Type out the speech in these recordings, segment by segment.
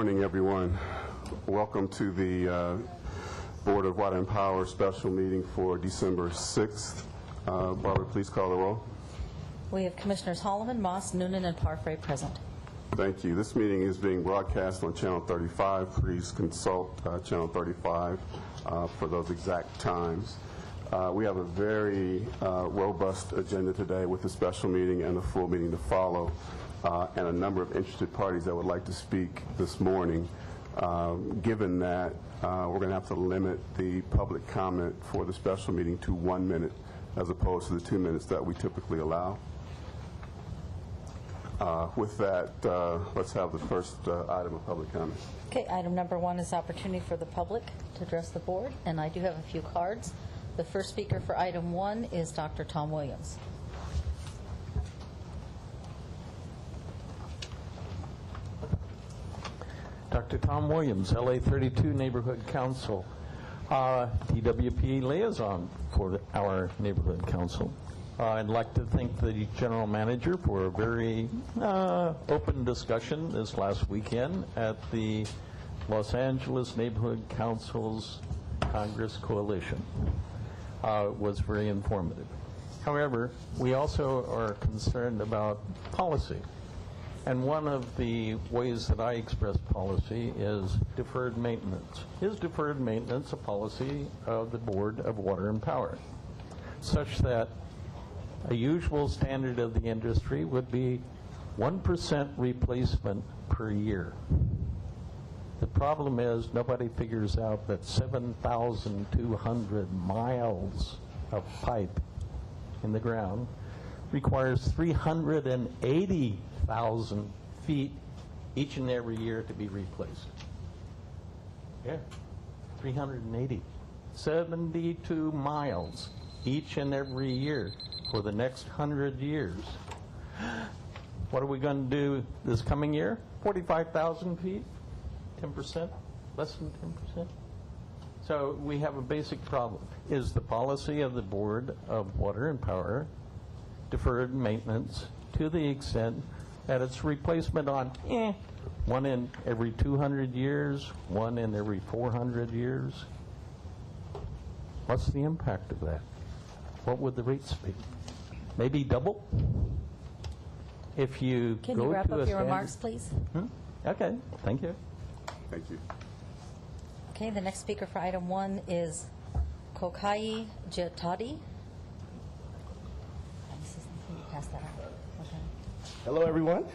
Good morning, everyone. Welcome to the Board of Water and Power special meeting for December 6th. Barbara, please call the roll. We have Commissioners Holloman, Moss, Noonan, and Parfrey present. Thank you. This meeting is being broadcast on Channel 35. Please consult Channel 35 for those exact times. We have a very robust agenda today with the special meeting and the full meeting to follow. And a number of interested parties that would like to speak this morning. Given that, we're going to have to limit the public comment for the special meeting to 1 minute as opposed to the 2 minutes that we typically allow. With that, let's have the first item of public comment. Okay, item number 1 is opportunity for the public to address the board, and I do have a few cards. The first speaker for item 1 is Dr. Tom Williams. Dr. Tom Williams, LA 32 Neighborhood Council, DWP liaison for our Neighborhood Council. I'd like to thank the General Manager for a very open discussion this last weekend at the Los Angeles Neighborhood Council's Congress Coalition. It was very informative. However, we also are concerned about policy. And one of the ways that I express policy is deferred maintenance. Is deferred maintenance a policy of the Board of Water and Power, such that a usual standard of the industry would be 1% replacement per year? The problem is nobody figures out that 7,200 miles of pipe in the ground requires 380,000 feet each and every year to be replaced. Yeah, 380. 72 miles each and every year for the next 100 years. What are we going to do this coming year? 45,000 feet? 10%? Less than 10%? So we have a basic problem. Is the policy of the Board of Water and Power deferred maintenance to the extent that it's replacement on one in every 200 years, one in every 400 years? What's the impact of that? What would the rates be? Maybe double? If you Can go you wrap to up a your remarks, please? Okay, thank you. Thank you. Okay, the next speaker for item 1 is Kokai Jatadi. Pass that on. Okay. Hello, everyone,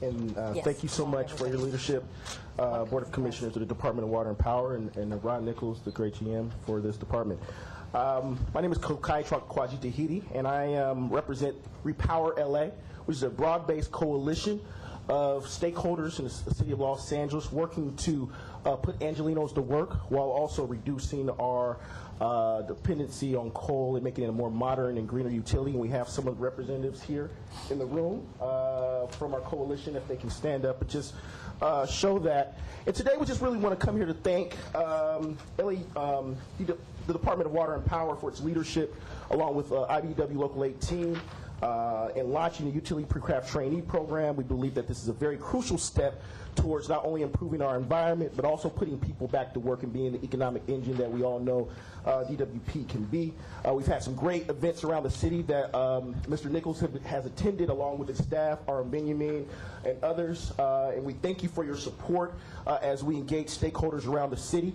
and Yes. thank you so much for your leadership, Board of Commissioners of the Department of Water and Power, and Ron Nichols, the great GM for this department. My name is Kokai Kwaji Tahiti, and I represent Repower LA, which is a broad-based coalition of stakeholders in the city of Los Angeles working to put Angelenos to work while also reducing our dependency on coal and making it a more modern and greener utility. And we have some of the representatives here in the room from our coalition, if they can stand up and just show that. And today we just really want to come here to thank the Department of Water and Power for its leadership, along with IBEW Local 18, in launching the Utility Pre-Craft Trainee Program. We believe that this is a very crucial step towards not only improving our environment, but also putting people back to work and being the economic engine that we all know DWP can be. We've had some great events around the city that Mr. Nichols has attended, along with his staff, our Benjamin, and others. And we thank you for your support as we engage stakeholders around the city.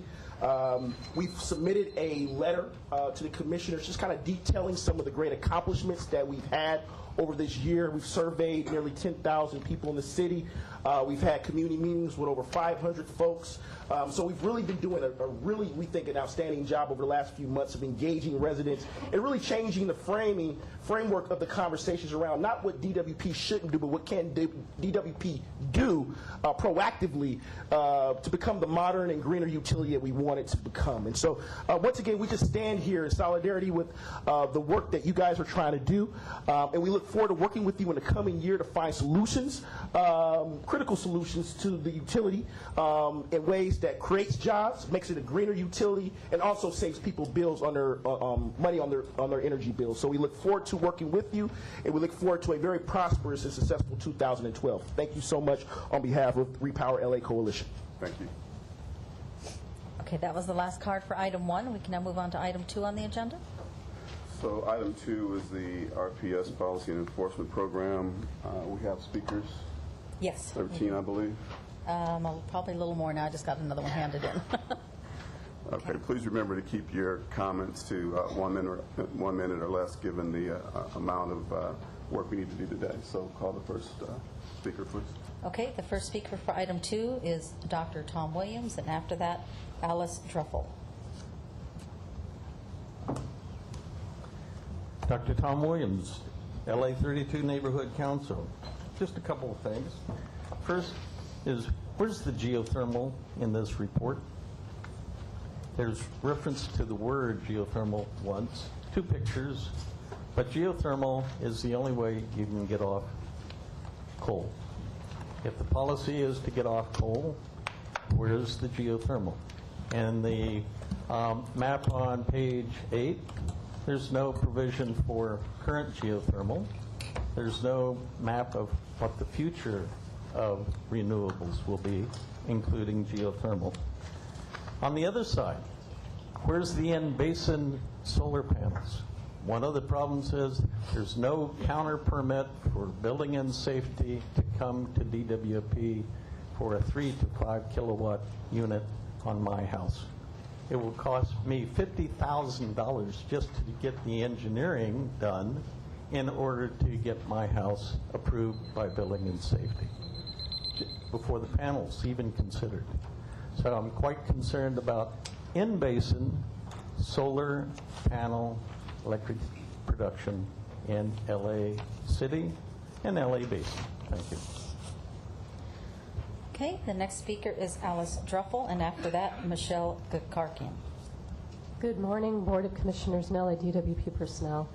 We've submitted a letter to the commissioners just kind of detailing some of the great accomplishments that we've had over this year. We've surveyed nearly 10,000 people in the city. We've had community meetings with over 500 folks. So we've really been doing a really, we think, an outstanding job over the last few months of engaging residents and really changing the framework of the conversations around not what DWP shouldn't do, but what can DWP do proactively to become the modern and greener utility that we want it to become. And so once again, we just stand here in solidarity with the work that you guys are trying to do. And we look forward to working with you in the coming year to find solutions, critical solutions to the utility in ways that creates jobs, makes it a greener utility, and also saves people bills on their money on their energy bills. So we look forward to working with you, and we look forward to a very prosperous and successful 2012. Thank you so much on behalf of Repower LA Coalition. Thank you. Okay, that was the last card for item 1. We can now move on to item 2 on the agenda. So item 2 is the RPS Policy and Enforcement Program. We have speakers, Yes. 13, I believe. Probably a little more now. I just got another one handed in. Okay, please remember to keep your comments to 1 minute or less, given the amount of work we need to do today. So call the first speaker, please. Okay, the first speaker for item 2 is Dr. Tom Williams, and after that, Alice Druffel. Dr. Tom Williams, LA 32 Neighborhood Council. Just a couple of things. First is, where's the geothermal in this report? There's reference to the word geothermal once, 2 pictures, but geothermal is the only way you can get off coal. If the policy is to get off coal, where's the geothermal? And the map on page 8, there's no provision for current geothermal. There's no map of what the future of renewables will be, including geothermal. On the other side, where's the in-basin solar panels? One of the problems is there's no counter permit for building and safety to come to DWP for a 3 to 5 kilowatt unit on my house. It will cost me $50,000 just to get the engineering done in order to get my house approved by building and safety before the panel's even considered. So I'm quite concerned about in-basin solar panel electric production in LA City and LA Basin. Thank you. Okay, the next speaker is Alice Druffel, and after that, Michelle Gakarkian. Good morning, Board of Commissioners and LADWP personnel.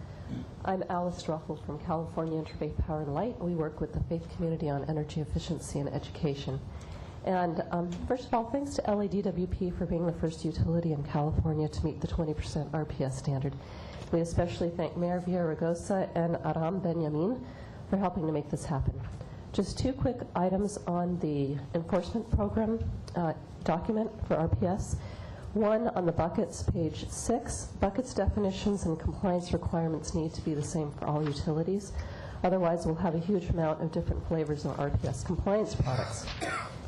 I'm Alice Druffel from California Interfaith Power and Light. We work with the faith community on energy efficiency and education. And first of all, thanks to LADWP for being the first utility in California to meet the 20% RPS standard. We especially thank Mayor Villaraigosa and Aram Benjamin for helping to make this happen. Just 2 quick items on the enforcement program document for RPS. One on the buckets, page 6. Buckets definitions and compliance requirements need to be the same for all utilities. Otherwise, we'll have a huge amount of different flavors of RPS compliance products.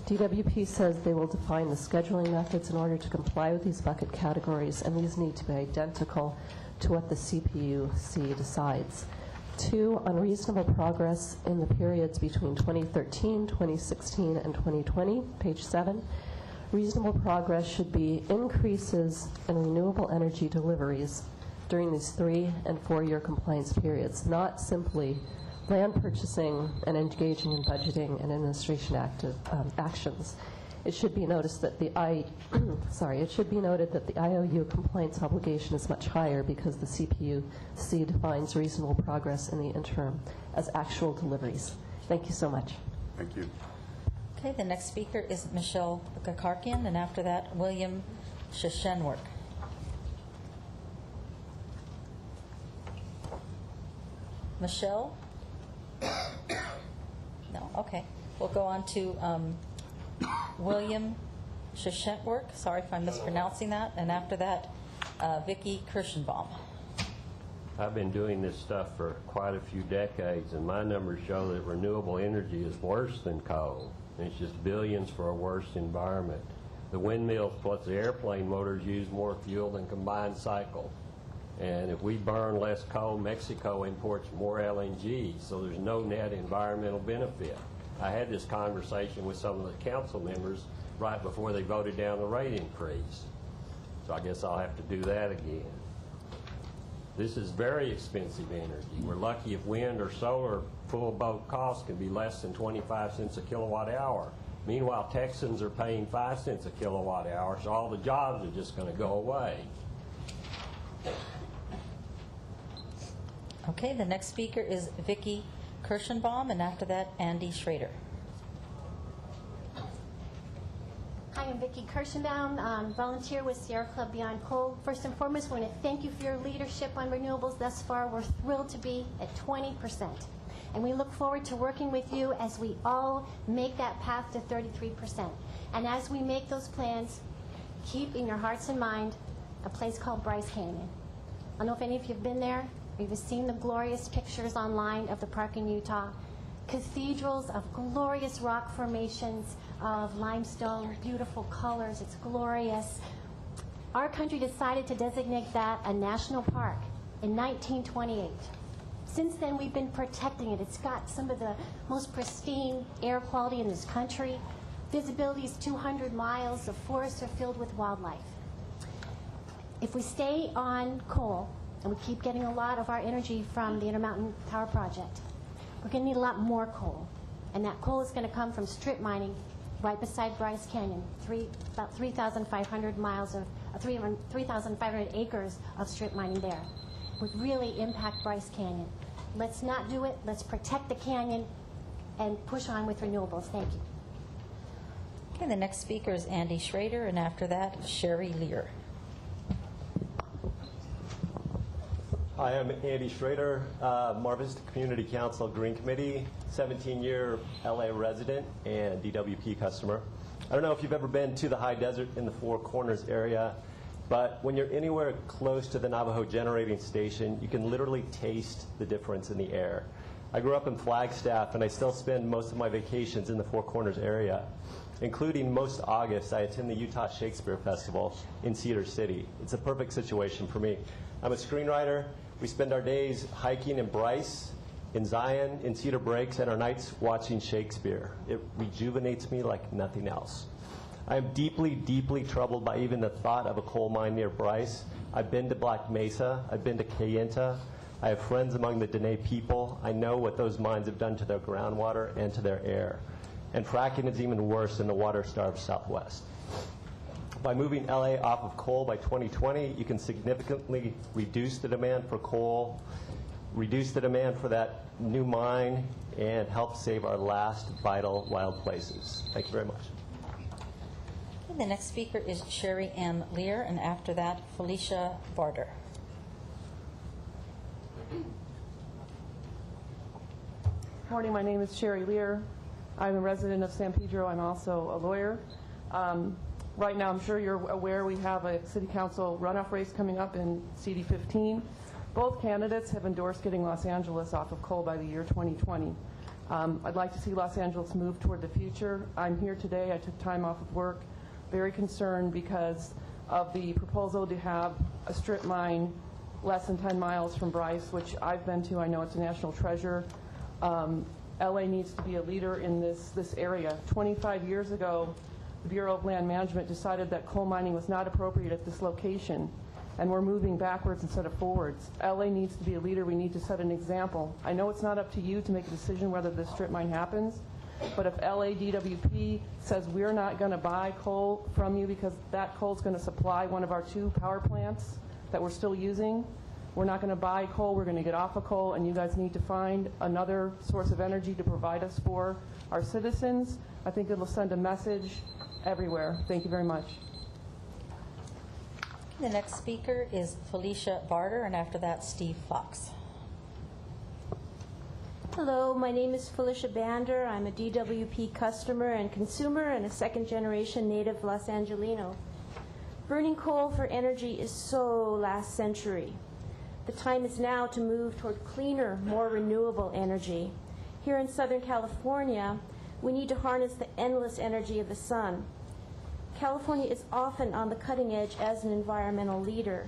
DWP says they will define the scheduling methods in order to comply with these bucket categories, and these need to be identical to what the CPUC decides. 2, unreasonable progress in the periods between 2013, 2016, and 2020, page 7. Reasonable progress should be increases in renewable energy deliveries during these 3- and 4-year compliance periods, not simply land purchasing and engaging in budgeting and administration actions. It should be noticed that the it should be noted that the IOU compliance obligation is much higher because the CPUC defines reasonable progress in the interim as actual deliveries. Thank you so much. Thank you. Okay, the next speaker is Michelle Gakarkian, and after that, William Shashenwork. Michelle? No, okay. We'll go on to William Shashenwork. Sorry if I'm mispronouncing that. And after that, Vicki Kirschenbaum. I've been doing this stuff for quite a few decades, and my numbers show that renewable energy is worse than coal. And it's just billions for a worse environment. The windmills plus the airplane motors use more fuel than combined cycle. And if we burn less coal, Mexico imports more LNG, so there's no net environmental benefit. I had this conversation with some of the council members right before they voted down the rate increase. So I guess I'll have to do that again. This is very expensive energy. We're lucky if wind or solar full boat cost can be less than 25 cents a kilowatt hour. Meanwhile, Texans are paying 5 cents a kilowatt hour, so all the jobs are just going to go away. Okay, the next speaker is Vicki Kirschenbaum, and after that, Andy Schrader. Hi, I'm Vicki Kirschenbaum, volunteer with Sierra Club Beyond Coal. First and foremost, I want to thank you for your leadership on renewables thus far. We're thrilled to be at 20%. And we look forward to working with you as we all make that path to 33%. And as we make those plans, keep in your hearts and mind a place called Bryce Canyon. I don't know if any of you have been there, or you've seen the glorious pictures online of the park in Utah. Cathedrals of glorious rock formations of limestone, beautiful colors, it's glorious. Our country decided to designate that a national park in 1928. Since then, we've been protecting it. It's got some of the most pristine air quality in this country. Visibility is 200 miles. The forests are filled with wildlife. If we stay on coal, and we keep getting a lot of our energy from the Intermountain Power Project, we're going to need a lot more coal. And that coal is going to come from strip mining right beside Bryce Canyon, about 3,500 miles of 3,500 acres of strip mining there. Would really impact Bryce Canyon. Let's not do it. Let's protect the canyon and push on with renewables. Thank you. Okay, the next speaker is Andy Schrader, and after that, Sherry Lear. Hi, I'm Andy Schrader, Mar Vista Community Council Green Committee, 17-year LA resident and DWP customer. I don't know if you've ever been to the high desert in the Four Corners area, but when you're anywhere close to the Navajo generating station, you can literally taste the difference in the air. I grew up in Flagstaff, and I still spend most of my vacations in the Four Corners area. Including most August, I attend the Utah Shakespeare Festival in Cedar City. It's a perfect situation for me. I'm a screenwriter. We spend our days hiking in Bryce, in Zion, in Cedar Breaks, and our nights watching Shakespeare. It rejuvenates me like nothing else. I am deeply, deeply troubled by even the thought of a coal mine near Bryce. I've been to Black Mesa. I've been to Kayenta. I have friends among the Dene people. I know what those mines have done to their groundwater and to their air. And fracking is even worse in the water-starved Southwest. By moving LA off of coal by 2020, you can significantly reduce the demand for coal, reduce the demand for that new mine, and help save our last vital wild places. Thank you very much. Okay, the next speaker is Sherry Ann Lear, and after that, Felicia Barter. Morning, my name is Sherry Lear. I'm a resident of San Pedro. I'm also a lawyer. Right now, I'm sure you're aware we have a city council runoff race coming up in CD 15. Both candidates have endorsed getting Los Angeles off of coal by the year 2020. I'd like to see Los Angeles move toward the future. I'm here today. I took time off of work, very concerned because of the proposal to have a strip mine less than 10 miles from Bryce, which I've been to. I know it's a national treasure. LA needs to be a leader in this area. 25 years ago, the Bureau of Land Management decided that coal mining was not appropriate at this location, and we're moving backwards instead of forwards. LA needs to be a leader. We need to set an example. I know it's not up to you to make a decision whether this strip mine happens, but if LA DWP says we're not going to buy coal from you because that coal is going to supply one of our 2 power plants that we're still using, we're not going to buy coal, we're going to get off of coal, and you guys need to find another source of energy to provide us for our citizens. I think it'll send a message everywhere. Thank you very much. The next speaker is Felicia Barter, and after that, Steve Fox. Hello, my name is Felicia Bander. I'm a DWP customer and consumer and a second-generation native Los Angelino. Burning coal for energy is so last century. The time is now to move toward cleaner, more renewable energy. Here in Southern California, we need to harness the endless energy of the sun. California is often on the cutting edge as an environmental leader.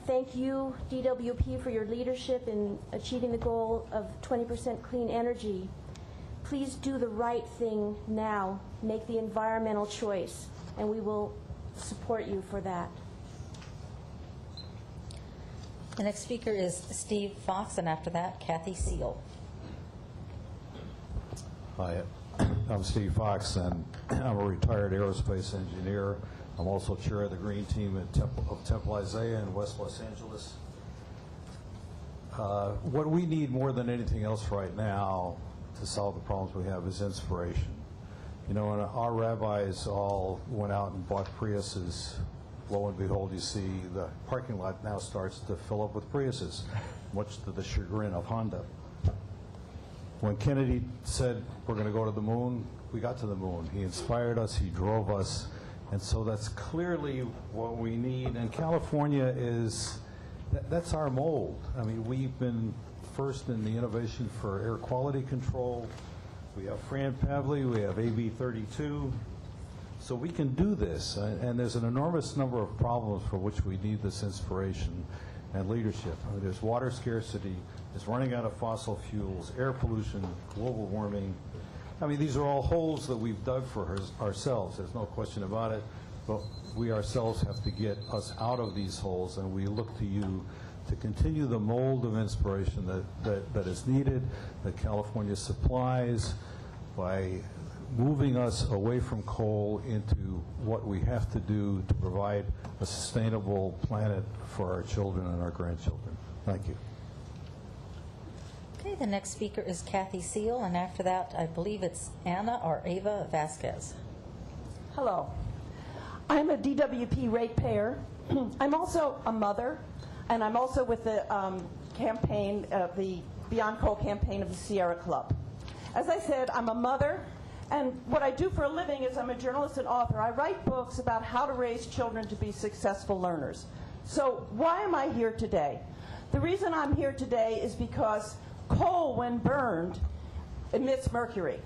Thank you, DWP, for your leadership in achieving the goal of 20% clean energy. Please do the right thing now. Make the environmental choice, and we will support you for that. The next speaker is Steve Fox, and after that, Kathy Seal. Hi, I'm Steve Fox, and I'm a retired aerospace engineer. I'm also chair of the Green Team at Temple Isaiah in West Los Angeles. What we need more than anything else right now to solve the problems we have is inspiration. You know, when our rabbis all went out and bought Priuses, lo and behold, you see the parking lot now starts to fill up with Priuses, much to the chagrin of Honda. When Kennedy said we're going to go to the moon, we got to the moon. He inspired us, he drove us, and so that's clearly what we need. And California is, that's our mold. I mean, we've been first in the innovation for air quality control. We have Fran Pavley, we have AB 32. So we can do this, and there's an enormous number of problems for which we need this inspiration and leadership. I mean, there's water scarcity, there's running out of fossil fuels, air pollution, global warming. I mean, these are all holes that we've dug for ourselves. There's no question about it. But we ourselves have to get us out of these holes, and we look to you to continue the mold of inspiration that is needed, that California supplies, by moving us away from coal into what we have to do to provide a sustainable planet for our children and our grandchildren. Thank you. Okay, the next speaker is Kathy Seal, and after that, I believe it's Anna or Ava Vasquez. Hello. I'm a DWP ratepayer. I'm also a mother, and I'm also with the campaign, the Beyond Coal campaign of the Sierra Club. As I said, I'm a mother, and what I do for a living is I'm a journalist and author. I write books about how to raise children to be successful learners. So why am I here today? The reason I'm here today is because coal, when burned, emits mercury.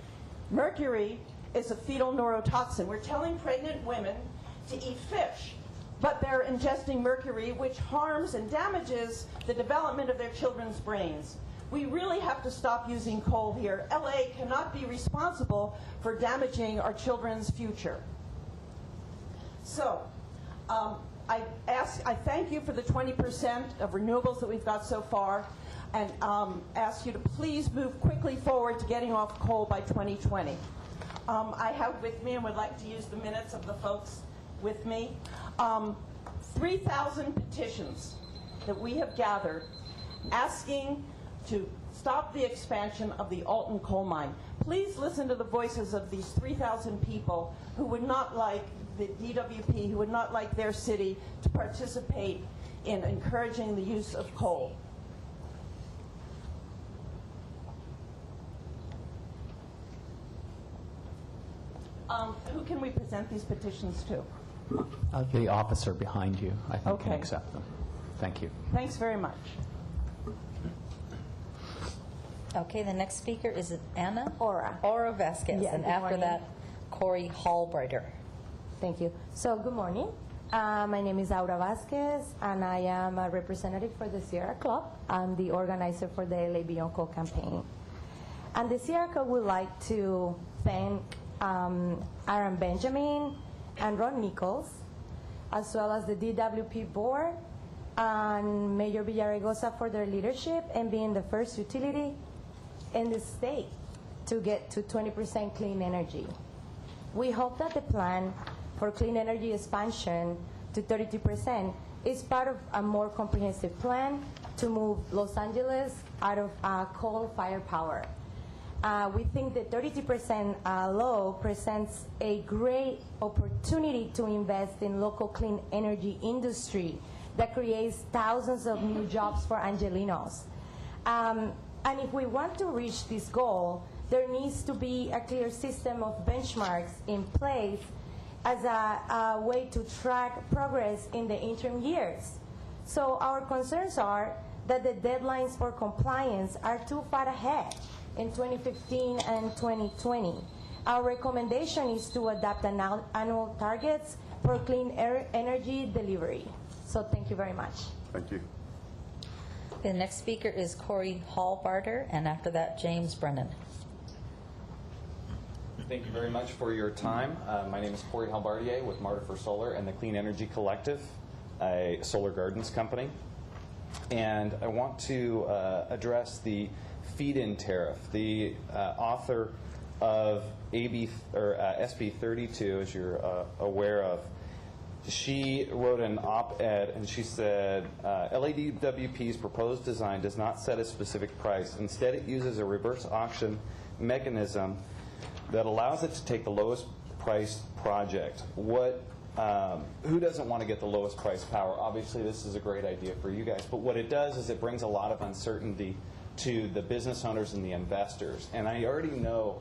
Mercury is a fetal neurotoxin. We're telling pregnant women to eat fish, but they're ingesting mercury, which harms and damages the development of their children's brains. We really have to stop using coal here. LA cannot be responsible for damaging our children's future. So, I thank you for the 20% of renewables that we've got so far, and ask you to please move quickly forward to getting off coal by 2020. I have with me, and would like to use the minutes of the folks with me, 3,000 petitions that we have gathered asking to stop the expansion of the Alton coal mine. Please listen to the voices of these 3,000 people who would not like the DWP, who would not like their city to participate in encouraging the use of coal. Who can we present these petitions to? The officer behind you, I think, can Okay. accept them. Thank you. Thanks very much. Okay, the next speaker is Anna Aura. Aura Vasquez, Yeah, and good after morning. that, Corey Hallbrighter. Thank you. So, good morning. My name is Aura Vasquez, and I am a representative for the Sierra Club. I'm the organizer for the LA Beyond Coal campaign. And the Sierra Club would like to thank Aaron Benjamin and Ron Nichols, as well as the DWP board and Mayor Villaraigosa for their leadership and being the first utility in the state to get to 20% clean energy. We hope that the plan for clean energy expansion to 32% is part of a more comprehensive plan to move Los Angeles out of coal-fired power. We think that 32% law presents a great opportunity to invest in local clean energy industry that creates thousands of new jobs for Angelinos. And if we want to reach this goal, there needs to be a clear system of benchmarks in place as a way to track progress in the interim years. So our concerns are that the deadlines for compliance are too far ahead in 2015 and 2020. Our recommendation is to adopt annual targets for clean energy delivery. So thank you very much. Thank you. The next speaker is Corey Hallbarter, and after that, James Brennan. Thank you very much for your time. My name is Corey Halbardier with Marta for Solar and the Clean Energy Collective, a solar gardens company. And I want to address the feed-in tariff. The author of SB 32, as you're aware of, she wrote an op-ed and she said, LADWP's proposed design does not set a specific price. Instead, it uses a reverse auction mechanism that allows it to take the lowest price project. Who doesn't want to get the lowest price power? Obviously, this is a great idea for you guys, but what it does is it brings a lot of uncertainty to the business owners and the investors. And I already know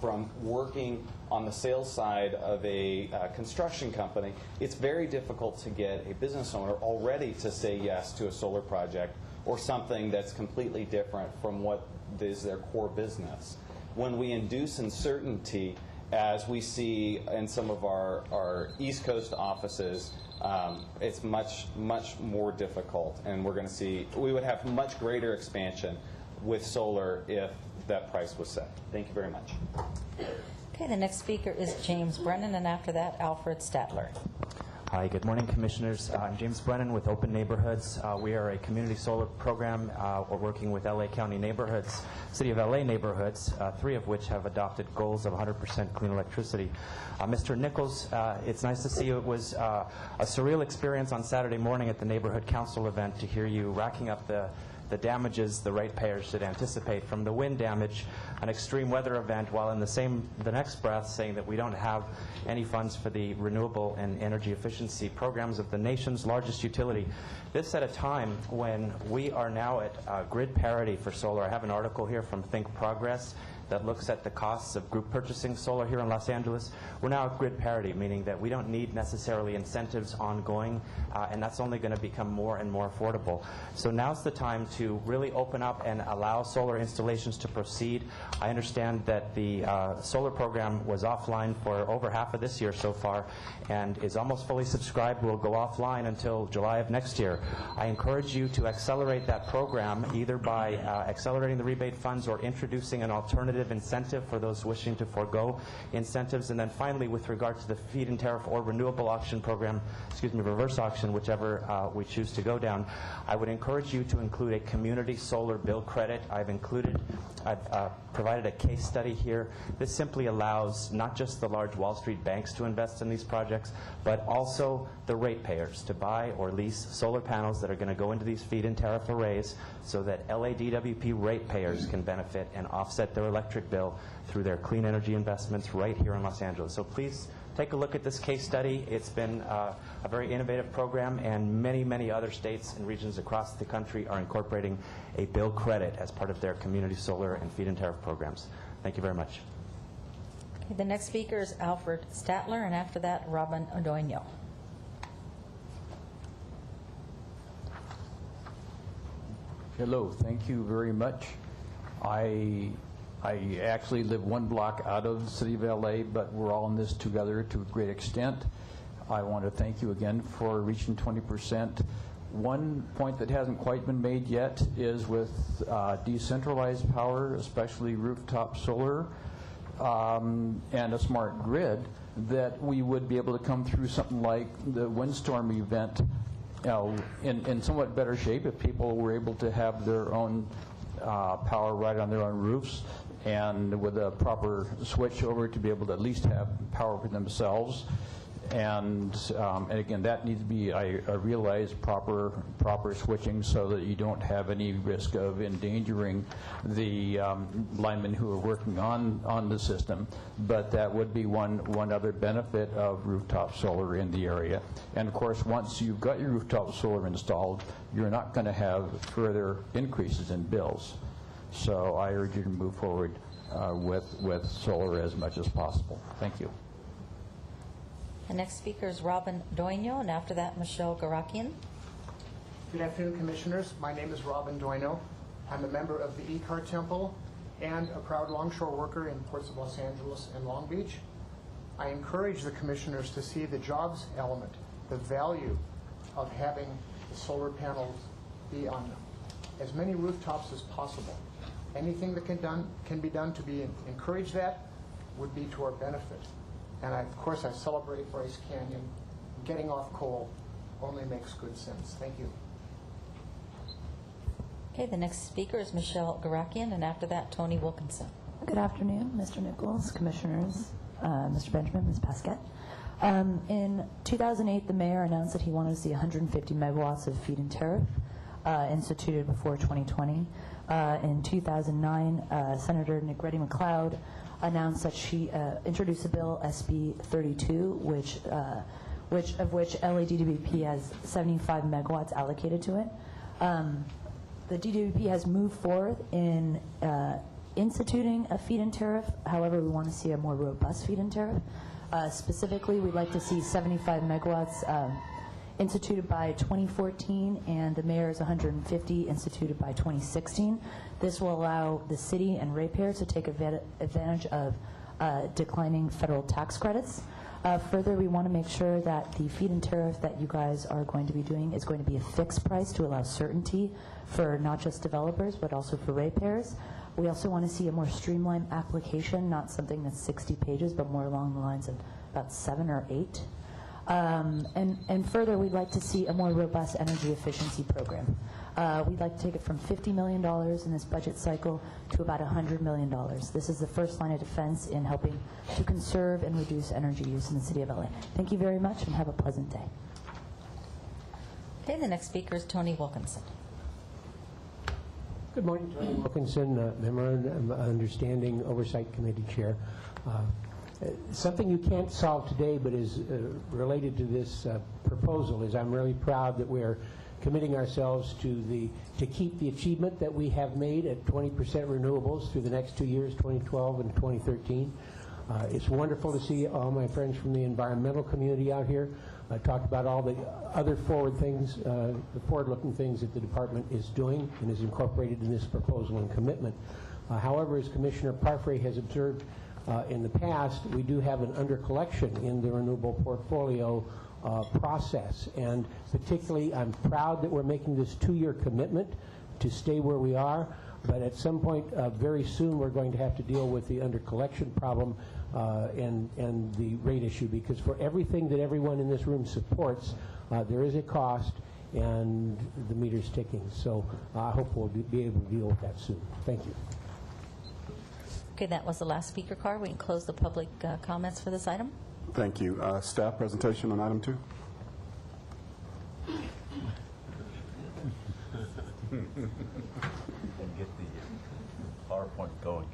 from working on the sales side of a construction company, it's very difficult to get a business owner already to say yes to a solar project or something that's completely different from what is their core business. When we induce uncertainty, as we see in some of our East Coast offices, it's much more difficult, and we would have much greater expansion with solar if that price was set. Thank you very much. Okay, the next speaker is James Brennan, and after that, Alfred Statler. Hi, good morning, Commissioners. I'm James Brennan with Open Neighborhoods. We are a community solar program. We're working with LA County neighborhoods, City of LA neighborhoods, 3 of which have adopted goals of 100% clean electricity. Mr. Nichols, it's nice to see you. It was a surreal experience on Saturday morning at the Neighborhood Council event to hear you racking up the damages the ratepayers should anticipate from the wind damage, an extreme weather event, while in the next breath saying that we don't have any funds for the renewable and energy efficiency programs of the nation's largest utility. This at a time when we are now at grid parity for solar. I have an article here from Think Progress that looks at the costs of group purchasing solar here in Los Angeles. We're now at grid parity, meaning that we don't need necessarily incentives ongoing, and that's only going to become more and more affordable. So now's the time to really open up and allow solar installations to proceed. I understand that the solar program was offline for over half of this year so far and is almost fully subscribed. Will go offline until July of next year. I encourage you to accelerate that program either by accelerating the rebate funds or introducing an alternative incentive for those wishing to forego incentives. And then finally, with regard to the feed-in tariff or renewable auction program, reverse auction, whichever we choose to go down, I would encourage you to include a community solar bill credit. I've provided a case study here. This simply allows not just the large Wall Street banks to invest in these projects, but also the ratepayers to buy or lease solar panels that are going to go into these feed-in tariff arrays so that LADWP ratepayers can benefit and offset their electric bill through their clean energy investments right here in Los Angeles. So please take a look at this case study. It's been a very innovative program, and many other states and regions across the country are incorporating a bill credit as part of their community solar and feed-in tariff programs. Thank you very much. Okay, the next speaker is Alfred Statler, and after that, Robin Odoño. Hello, thank you very much. I actually live 1 block out of the city of LA, but we're all in this together to a great extent. I want to thank you again for reaching 20%. One point that hasn't quite been made yet is with decentralized power, especially rooftop solar, and a smart grid, that we would be able to come through something like the windstorm event in somewhat better shape if people were able to have their own power right on their own roofs, and with a proper switch over to be able to at least have power for themselves. And again, that needs to be, I realize, proper switching so that you don't have any risk of endangering the linemen who are working on the system. But that would be one other benefit of rooftop solar in the area. And of course, once you've got your rooftop solar installed, you're not going to have further increases in bills. So I urge you to move forward with solar as much as possible. Thank you. The next speaker is Robin Doino, and after that, Michelle Garakian. Good afternoon, Commissioners. My name is Robin Doino. I'm a member of the ECAR Temple and a proud longshore worker in ports of Los Angeles and Long Beach. I encourage the Commissioners to see the jobs element, the value of having the solar panels be on as many rooftops as possible. Anything that can be done to encourage that would be to our benefit. And of course, I celebrate Bryce Canyon. Getting off coal only makes good sense. Thank you. Okay, the next speaker is Michelle Garakian, and after that, Tony Wilkinson. Good afternoon, Mr. Nichols, Commissioners, Mr. Benjamin, Ms. Pasquette. In 2008, the mayor announced that he wanted to see 150 megawatts of feed-in tariff instituted before 2020. In 2009, Senator Negretti McLeod announced that she introduced a bill, SB 32, which LADWP has 75 megawatts allocated to it. the DWP has moved forward in instituting a feed-in tariff. However, we want to see a more robust feed-in tariff. Specifically, we'd like to see 75 megawatts instituted by 2014, and the mayor's 150 instituted by 2016. This will allow the city and ratepayers to take advantage of declining federal tax credits. Further, we want to make sure that the feed-in tariff that you guys are going to be doing is going to be a fixed price to allow certainty for not just developers, but also for ratepayers. We also want to see a more streamlined application, not something that's 60 pages, but more along the lines of about 7 or 8. And further, we'd like to see a more robust energy efficiency program. We'd like to take it from $50 million in this budget cycle to about $100 million. This is the first line of defense in helping to conserve and reduce energy use in the city of LA. Thank you very much, and have a pleasant day. Okay, the next speaker is Tony Wilkinson. Good morning, Tony Wilkinson, Memorandum of Understanding Oversight Committee Chair. Something you can't solve today but is related to this proposal is I'm really proud that we're committing ourselves to keep the achievement that we have made at 20% renewables through the next 2 years, 2012 and 2013. It's wonderful to see all my friends from the environmental community out here. I talked about all the other forward-looking things that the department is doing and is incorporated in this proposal and commitment. However, as Commissioner Parfrey has observed in the past, we do have an undercollection in the renewable portfolio process, and particularly I'm proud that we're making this 2-year commitment to stay where we are, but at some point very soon we're going to have to deal with the undercollection problem and the rate issue, because for everything that everyone in this room supports, there is a cost and the meter's ticking. So I hope we'll be able to deal with that soon. Thank you. Okay, that was the last speaker card. We can close the public comments for this item. Thank you. Staff presentation on item 2. And get the PowerPoint going.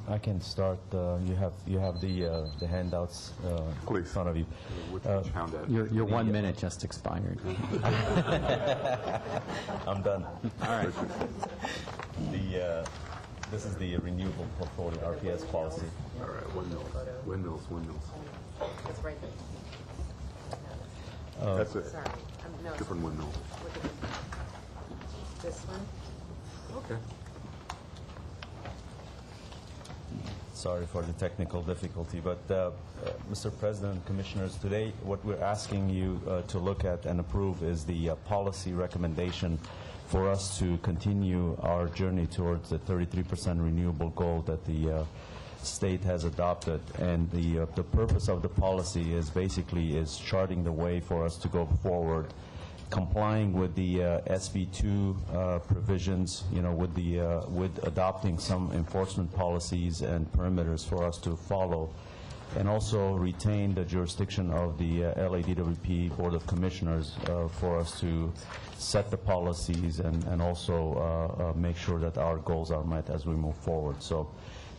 I can start. You have the handouts in front of you. Your 1 minute just expired. I'm done. All right. This is the renewable portfolio RPS policy. All right, windmills. It's right there. That's it. Sorry. No, Different windmill. look at this one. Okay. Sorry for the technical difficulty, but Mr. President, Commissioners, today what we're asking you to look at and approve is the policy recommendation for us to continue our journey towards the 33% renewable goal that the state has adopted. And the purpose of the policy is basically charting the way for us to go forward, complying with the SB2 provisions, with adopting some enforcement policies and perimeters for us to follow, and also retain the jurisdiction of the LADWP Board of Commissioners for us to set the policies and also make sure that our goals are met as we move forward. So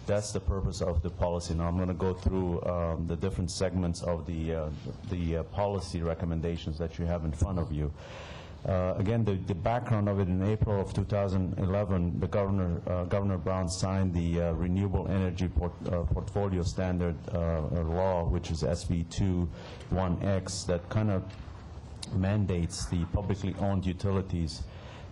that's the purpose of the policy. Now I'm going to go through the different segments of the policy recommendations that you have in front of you. Again, the background of it: in April of 2011, the Governor Brown signed the Renewable Energy Portfolio Standard Law, which is SB 21X, that kind of mandates the publicly owned utilities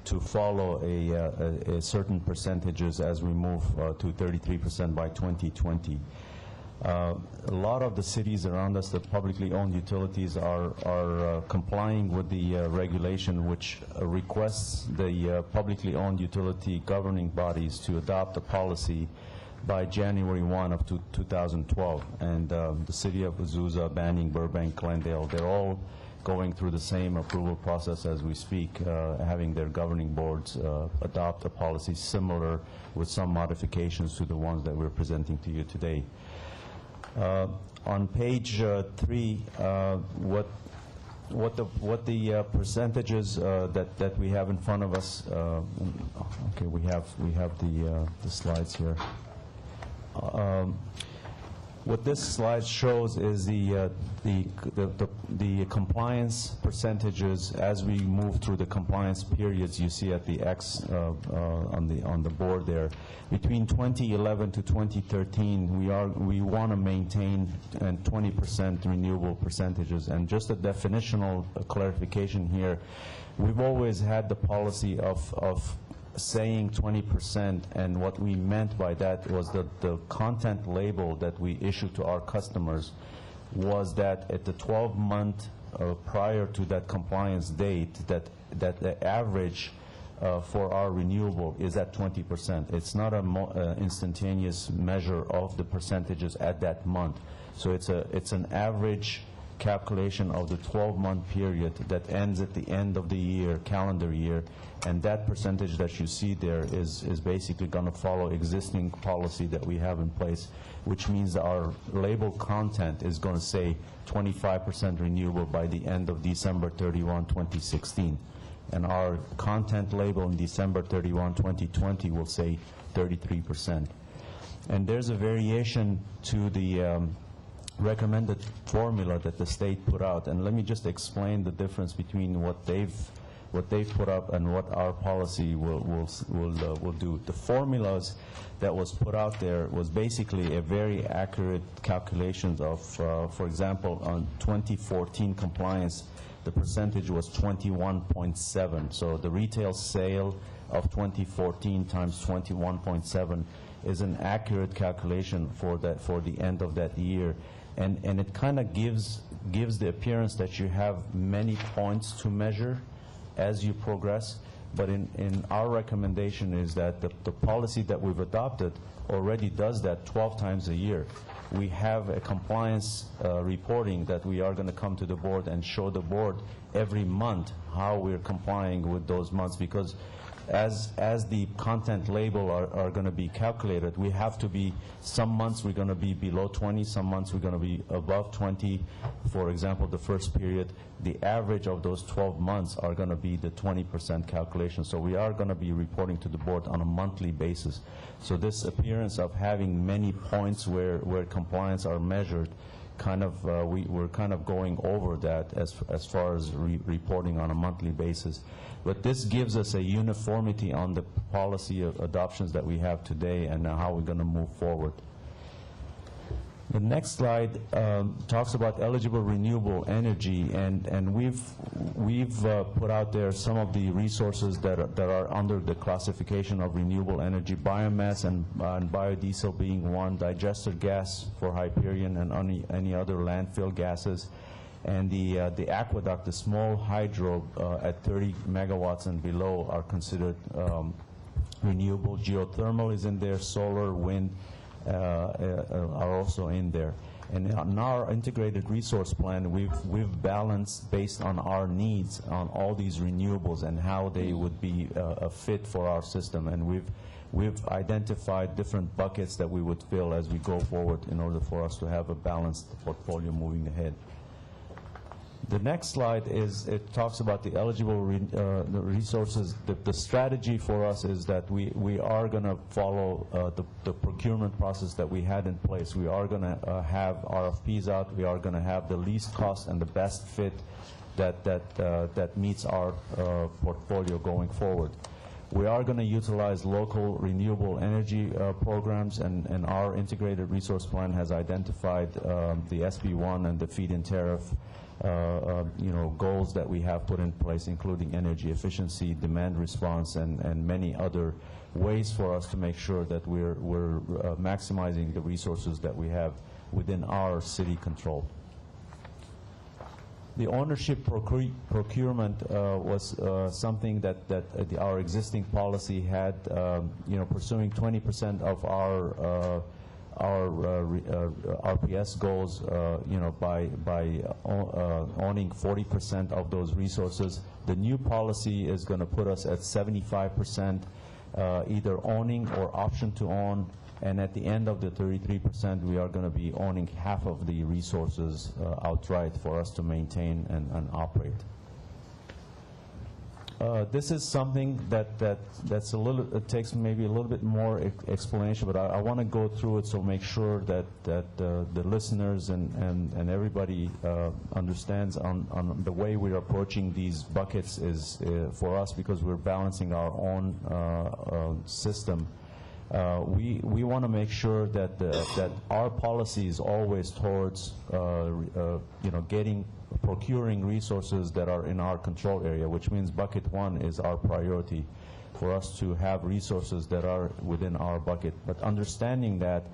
to follow a certain percentages as we move to 33% by 2020. A lot of the cities around us, the publicly owned utilities, are complying with the regulation, which requests the publicly owned utility governing bodies to adopt a policy by January 1 of 2012. And the city of Azusa, Banning, Burbank, Glendale, they're all going through the same approval process as we speak, having their governing boards adopt a policy similar with some modifications to the ones that we're presenting to you today. On page 3, what the percentages that we have in front of us. Okay, we have the slides here. What this slide shows is the compliance percentages as we move through the compliance periods. You see at the X on the board there. Between 2011 to 2013, we want to maintain 20% renewable percentages. And just a definitional clarification here, we've always had the policy of saying 20%, and what we meant by that was that the content label that we issue to our customers was that at the 12-month prior to that compliance date, that the average for our renewable is at 20%. It's not an instantaneous measure of the percentages at that month. So it's an average calculation of the 12-month period that ends at the end of the year, calendar year, and that percentage that you see there is basically going to follow existing policy that we have in place, which means that our label content is going to say 25% renewable by the end of December 31, 2016. And our content label in December 31, 2020 will say 33%. And there's a variation to the recommended formula that the state put out, and let me just explain the difference between what they've put up and what our policy will do. The formulas that was put out there was basically a very accurate calculations of, for example, on 2014 compliance, the percentage was 21.7. So the retail sale of 2014 times 21.7 is an accurate calculation for the end of that year. And it kind of gives the appearance that you have many points to measure as you progress. But in our recommendation is that the policy that we've adopted already does that 12 times a year. We have a compliance reporting that we are going to come to the board and show the board every month how we're complying with those months, because as the content label are going to be calculated, we have to be, some months we're going to be below 20, some months we're going to be above 20. For example, the first period, the average of those 12 months are going to be the 20% calculation. So we are going to be reporting to the board on a monthly basis. So this appearance of having many points where compliance are measured, kind of we're kind of going over that as far as reporting on a monthly basis. But this gives us a uniformity on the policy of adoptions that we have today and how we're going to move forward. The next slide talks about eligible renewable energy, and we've put out there some of the resources that are under the classification of renewable energy, biomass and biodiesel being one, digester gas for Hyperion and any other landfill gases, and the aqueduct, the small hydro at 30 megawatts and below are considered renewable. Geothermal is in there, solar, wind are also in there. And in our integrated resource plan, we've balanced based on our needs on all these renewables and how they would be a fit for our system. And we've identified different buckets that we would fill as we go forward in order for us to have a balanced portfolio moving ahead. The next slide it talks about the eligible the resources. The strategy for us is that we are going to follow the procurement process that we had in place. We are going to have RFPs out. We are going to have the least cost and the best fit that meets our portfolio going forward. We are going to utilize local renewable energy programs, and our integrated resource plan has identified the SB1 and the feed-in tariff goals that we have put in place, including energy efficiency, demand response, and many other ways for us to make sure that we're maximizing the resources that we have within our city control. The ownership procurement was something that our existing policy had, pursuing 20% of our RPS goals, by owning 40% of those resources. The new policy is going to put us at 75%, either owning or option to own, and at the end of the 33%, we are going to be owning half of the resources outright for us to maintain and operate. This is something that's a little, it takes maybe a little bit more explanation, but I want to go through it so make sure that the listeners and everybody understands on the way we're approaching these buckets is for us, because we're balancing our own system. We want to make sure that our policy is always towards procuring resources that are in our control area, which means bucket one is our priority for us to have resources that are within our bucket. But understanding that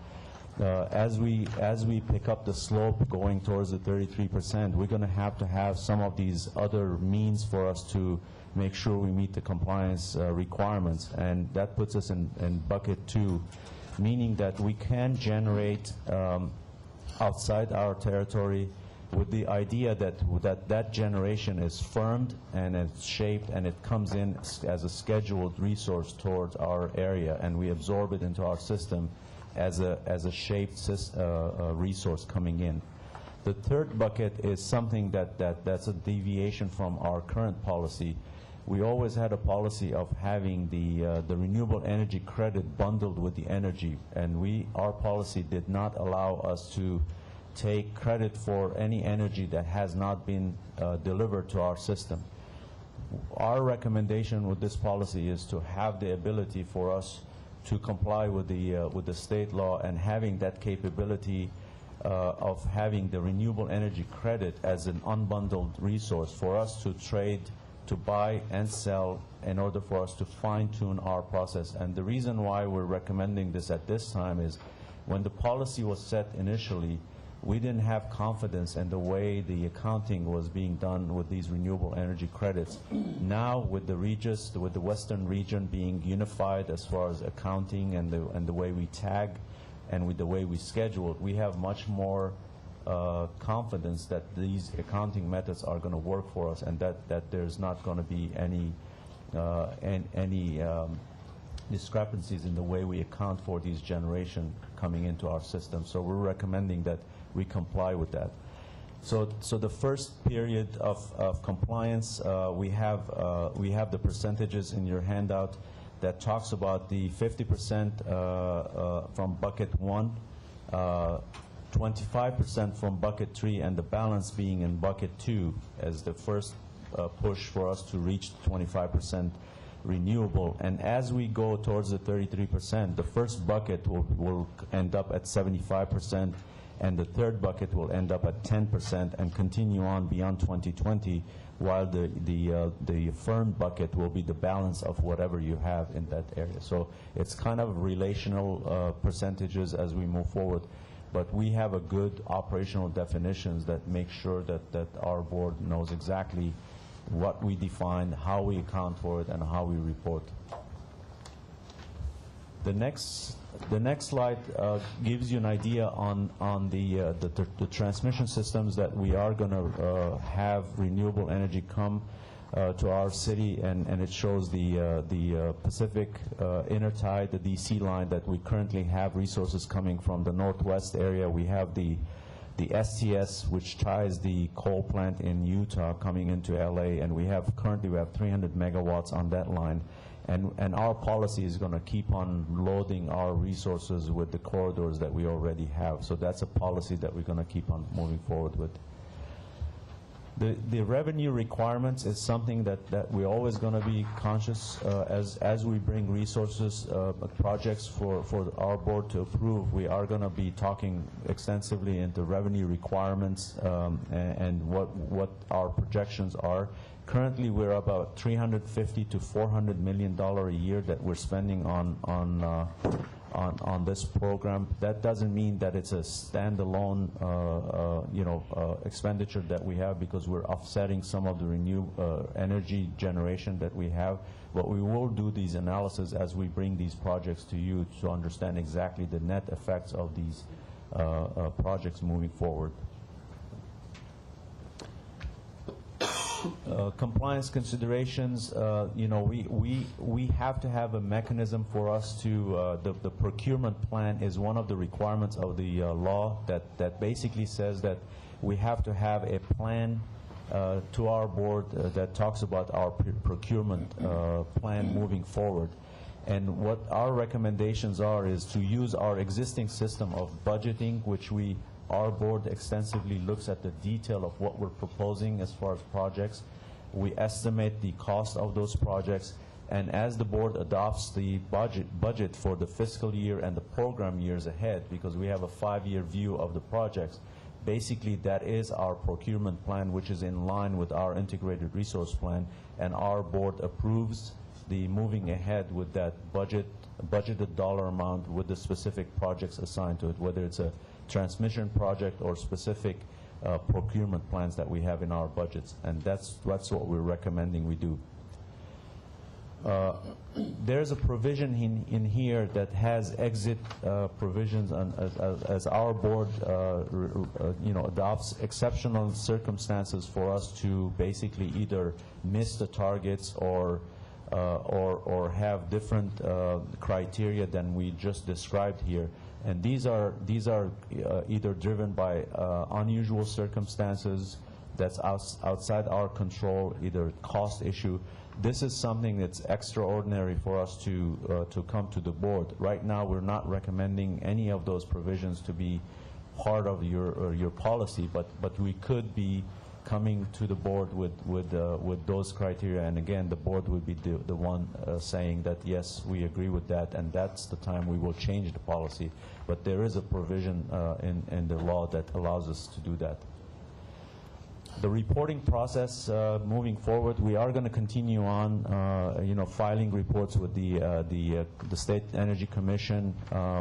as we pick up the slope going towards the 33%, we're going to have some of these other means for us to make sure we meet the compliance requirements, and that puts us in bucket two, meaning that we can generate outside our territory with the idea that generation is firmed and it's shaped and it comes in as a scheduled resource towards our area, and we absorb it into our system as a shaped resource coming in. The third bucket is something that's a deviation from our current policy. We always had a policy of having the renewable energy credit bundled with the energy, and our policy did not allow us to take credit for any energy that has not been delivered to our system. Our recommendation with this policy is to have the ability for us to comply with the state law and having that capability of having the renewable energy credit as an unbundled resource for us to trade, to buy and sell, in order for us to fine-tune our process. And the reason why we're recommending this at this time is when the policy was set initially, we didn't have confidence in the way the accounting was being done with these renewable energy credits. Now, with the Regis, with the Western region being unified as far as accounting and the way we tag and with the way we schedule, we have much more confidence that these accounting methods are going to work for us, and that there's not going to be any discrepancies in the way we account for these generation coming into our system. So we're recommending that we comply with that. So the first period of compliance, we have the percentages in your handout that talks about the 50% from bucket one, 25% from bucket three, and the balance being in bucket two as the first push for us to reach 25% renewable. And as we go towards the 33%, the first bucket will end up at 75%, and the third bucket will end up at 10% and continue on beyond 2020, while the firm bucket will be the balance of whatever you have in that area. So it's kind of relational percentages as we move forward. But we have a good operational definitions that make sure that our board knows exactly what we define, how we account for it, and how we report. The next slide gives you an idea on the transmission systems that we are going to have renewable energy come to our city, and it shows the Pacific intertie, the DC line that we currently have resources coming from the northwest area. We have the STS, which ties the coal plant in Utah coming into LA, and currently we have 300 megawatts on that line. And our policy is going to keep on loading our resources with the corridors that we already have. So that's a policy that we're going to keep on moving forward with. The revenue requirements is something that we're always going to be conscious as we bring resources, projects for our board to approve. We are going to be talking extensively into revenue requirements and what our projections are. Currently, we're about $350 to $400 million a year that we're spending on on this program. That doesn't mean that it's a standalone expenditure that we have, because we're offsetting some of the energy generation that we have. But we will do these analysis as we bring these projects to you to understand exactly the net effects of these projects moving forward. Compliance considerations, we have to have a mechanism for us to, the procurement plan is one of the requirements of the law that basically says that we have to have a plan to our board that talks about our procurement plan moving forward. And what our recommendations are is to use our existing system of budgeting, which our board extensively looks at the detail of what we're proposing as far as projects. We estimate the cost of those projects, and as the board adopts the budget for the fiscal year and the program years ahead, because we have a 5-year view of the projects, basically that is our procurement plan, which is in line with our integrated resource plan, and our board approves the moving ahead with that budgeted dollar amount with the specific projects assigned to it, whether it's a transmission project or specific procurement plans that we have in our budgets, and that's what we're recommending we do. There's a provision in here that has exit provisions as our board adopts exceptional circumstances for us to basically either miss the targets or have different criteria than we just described here. And these are either driven by unusual circumstances that's outside our control, either cost issue. This is something that's extraordinary for us to come to the board. Right now, we're not recommending any of those provisions to be part of your policy, but we could be coming to the board with those criteria, and again, the board would be the one saying that yes, we agree with that, and that's the time we will change the policy. But there is a provision in the law that allows us to do that. The reporting process moving forward, we are going to continue on, filing reports with the State Energy Commission.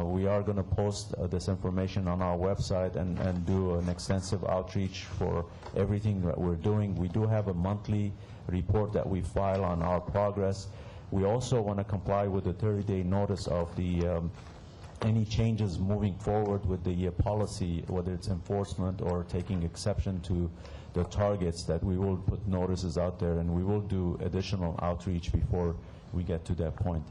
We are going to post this information on our website and do an extensive outreach for everything that we're doing. We do have a monthly report that we file on our progress. We also want to comply with the 30-day notice of the any changes moving forward with the policy, whether it's enforcement or taking exception to the targets, that we will put notices out there, and we will do additional outreach before we get to that point.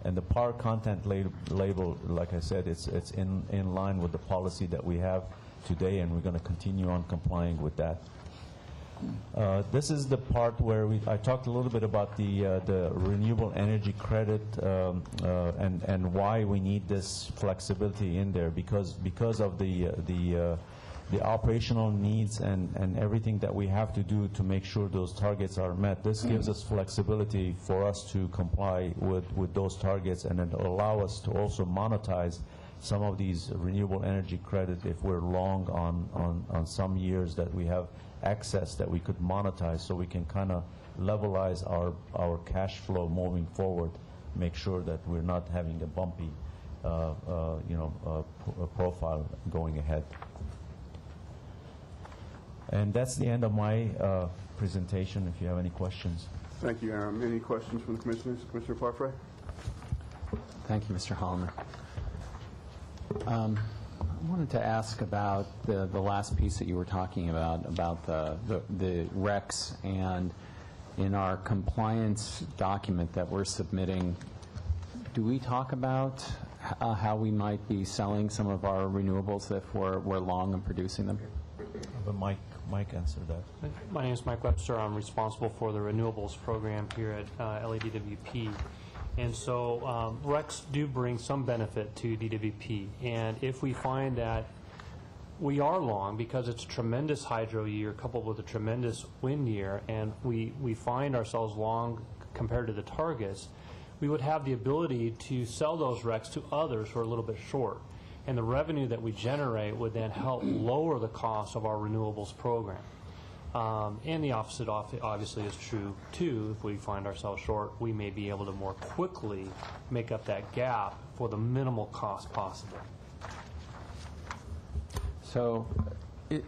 And the power content label, like I said, it's in line with the policy that we have today, and we're going to continue on complying with that. This is the part where I talked a little bit about the renewable energy credit and why we need this flexibility in there, because of the operational needs and everything that we have to do to make sure those targets are met. This gives us flexibility for us to comply with those targets, and it will allow us to also monetize some of these renewable energy credit if we're long on some years that we have excess that we could monetize, so we can kind of levelize our cash flow moving forward, make sure that we're not having a bumpy profile going ahead. And that's the end of my presentation, if you have any questions. Thank you, Aaron. Any questions from the commissioners? Commissioner Parfrey? Thank you, Mr. Holloman. I wanted to ask about the last piece that you were talking about the RECs, and in our compliance document that we're submitting, do we talk about how we might be selling some of our renewables if we're long in producing them? But Mike answered that. My name is Mike Webster. I'm responsible for the renewables program here at LADWP. And so RECs do bring some benefit to DWP. And if we find that we are long, because it's a tremendous hydro year coupled with a tremendous wind year, and we find ourselves long compared to the targets, we would have the ability to sell those RECs to others who are a little bit short. And the revenue that we generate would then help lower the cost of our renewables program. And the opposite obviously is true, too. If we find ourselves short, we may be able to more quickly make up that gap for the minimal cost possible. So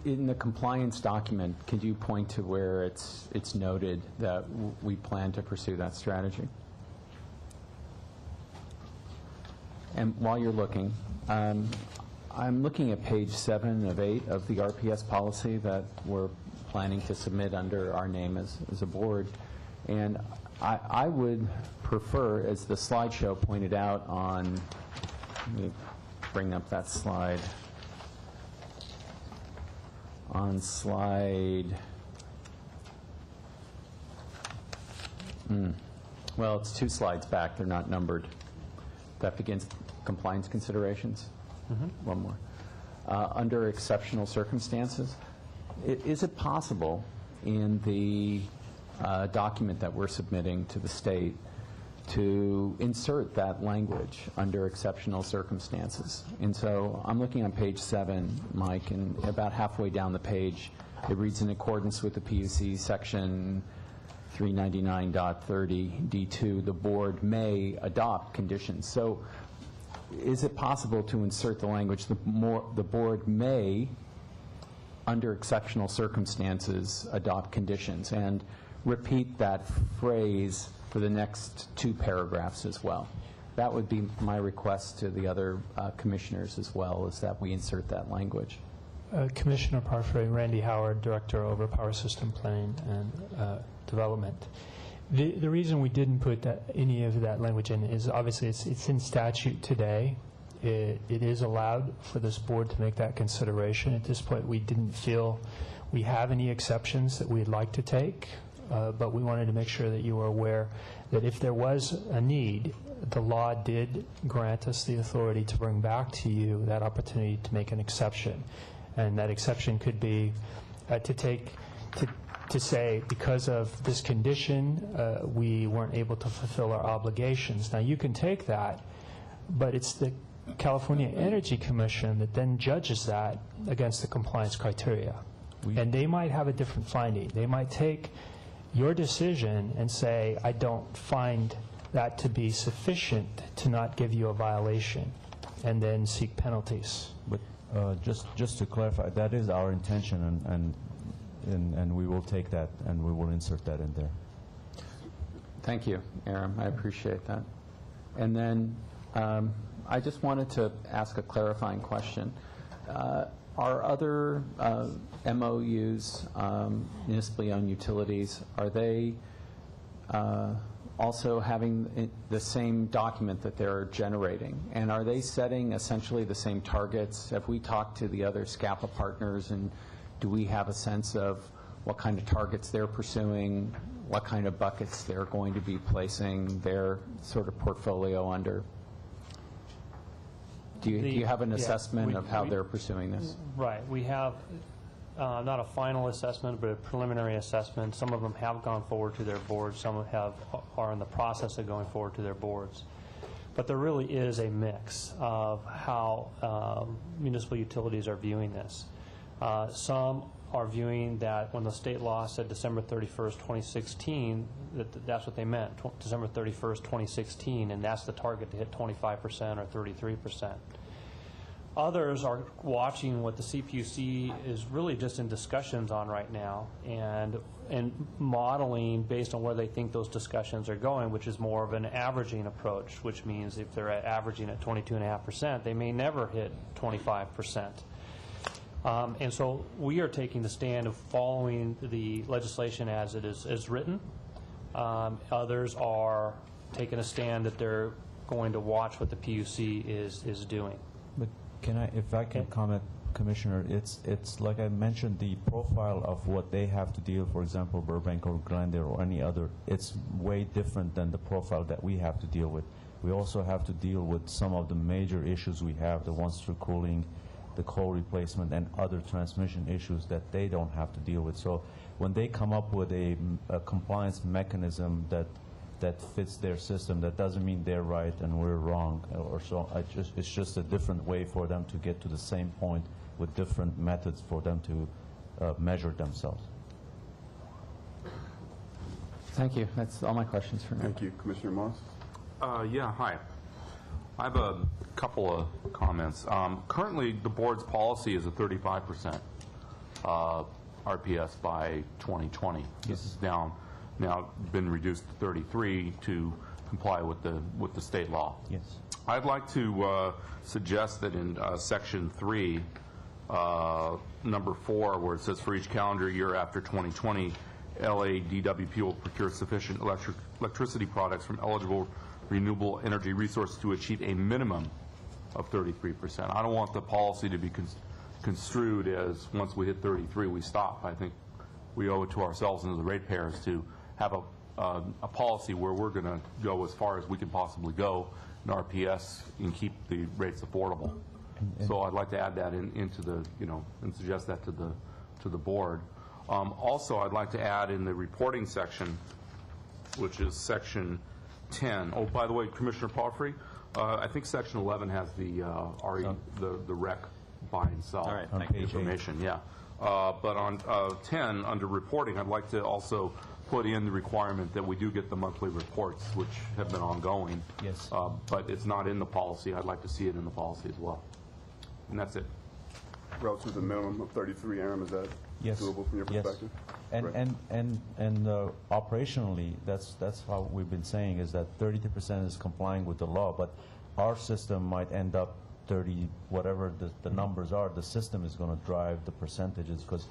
in the compliance document, could you point to where it's noted that we plan to pursue that strategy? And while you're looking, I'm looking at page 7 of 8 of the RPS policy that we're planning to submit under our name as a board. And I would prefer, as the slideshow pointed out on, let me bring up that slide, on slide, well, it's 2 slides back, they're not numbered. That begins compliance considerations. One more. Under exceptional circumstances, is it possible in the document that we're submitting to the state to insert that language under exceptional circumstances? And so I'm looking on page 7, Mike, and about halfway down the page, it reads, in accordance with the PUC section 399.30 D2, the board may adopt conditions. So is it possible to insert the language, the board may, under exceptional circumstances, adopt conditions, and repeat that phrase for the next 2 paragraphs as well? That would be my request to the other commissioners as well, is that we insert that language. Commissioner Parfrey, Randy Howard, Director over Power System Planning and Development. The reason we didn't put any of that language in is obviously it's in statute today. It is allowed for this board to make that consideration. At this point, we didn't feel we have any exceptions that we'd like to take, but we wanted to make sure that you were aware that if there was a need, the law did grant us the authority to bring back to you that opportunity to make an exception. And that exception could be to say, because of this condition, we weren't able to fulfill our obligations. Now, you can take that, but it's the California Energy Commission that then judges that against the compliance criteria. And they might have a different finding. They might take your decision and say, I don't find that to be sufficient to not give you a violation, and then seek penalties. But just to clarify, that is our intention, and we will take that and we will insert that in there. Thank you, Aram. I appreciate that. And then I just wanted to ask a clarifying question. Are other MOUs, municipally owned utilities, are they also having the same document that they're generating? And are they setting essentially the same targets? Have we talked to the other SCAPA partners, and do we have a sense of what kind of targets they're pursuing, what kind of buckets they're going to be placing their sort of portfolio under? Do you have an assessment of how they're pursuing this? Right. We have not a final assessment, but a preliminary assessment. Some of them have gone forward to their boards. Some are in the process of going forward to their boards. But there really is a mix of how municipal utilities are viewing this. Some are viewing that when the state law said December 31st, 2016, that's what they meant, December 31st, 2016, and that's the target to hit 25% or 33%. Others are watching what the CPUC is really just in discussions on right now, and modeling based on where they think those discussions are going, which is more of an averaging approach, which means if they're averaging at 22.5%, they may never hit 25%. And so we are taking the stand of following the legislation as it is written. Others are taking a stand that they're going to watch what the PUC is doing. But if I can comment, Commissioner, it's like I mentioned, the profile of what they have to deal, for example, Burbank or Glendale or any other, it's way different than the profile that we have to deal with. We also have to deal with some of the major issues we have, the ones through cooling, the coal replacement, and other transmission issues that they don't have to deal with. So when they come up with a compliance mechanism that fits their system, that doesn't mean they're right and we're wrong, or so. It's just a different way for them to get to the same point with different methods for them to measure themselves. Thank you. That's all my questions for now. Thank you. Commissioner Moss? Yeah, hi. I have a couple of comments. Currently, the board's policy is a 35% RPS by 2020. This is now been reduced to 33 to comply with the state law. Yes. I'd like to suggest that in Section 3, number 4, where it says for each calendar year after 2020, LADWP will procure sufficient electricity products from eligible renewable energy resources to achieve a minimum of 33%. I don't want the policy to be construed as once we hit 33, we stop. I think we owe it to ourselves and to the ratepayers to have a policy where we're going to go as far as we can possibly go in RPS and keep the rates affordable. So I'd like to add that into the, and suggest that to the board. Also, I'd like to add in the reporting section, which is Section 10. Oh, by the way, Commissioner Palfrey, I think Section 11 has the rec buy and sell information. Yeah. But on 10, under reporting, I'd like to also put in the requirement that we do get the monthly reports, which have been ongoing. Yes. But it's not in the policy. I'd like to see it in the policy as well. And that's it. Relative to the minimum of 33, Aaron, is that doable from your perspective? Yes. And operationally, that's how we've been saying, is that 33% is complying with the law, but our system might end up 30, whatever the numbers are. The system is going to drive the percentages, because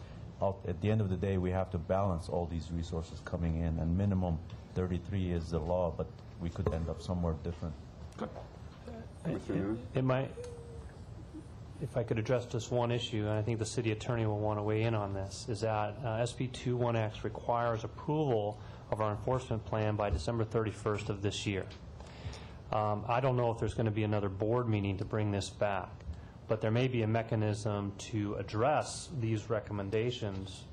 at the end of the day, we have to balance all these resources coming in, and minimum 33 is the law, but we could end up somewhere different. It might, if I could address just one issue, and I think the city attorney will want to weigh in on this, is that SB 21X requires approval of our enforcement plan by December 31st of this year. I don't know if there's going to be another board meeting to bring this back, but there may be a mechanism to address these recommendations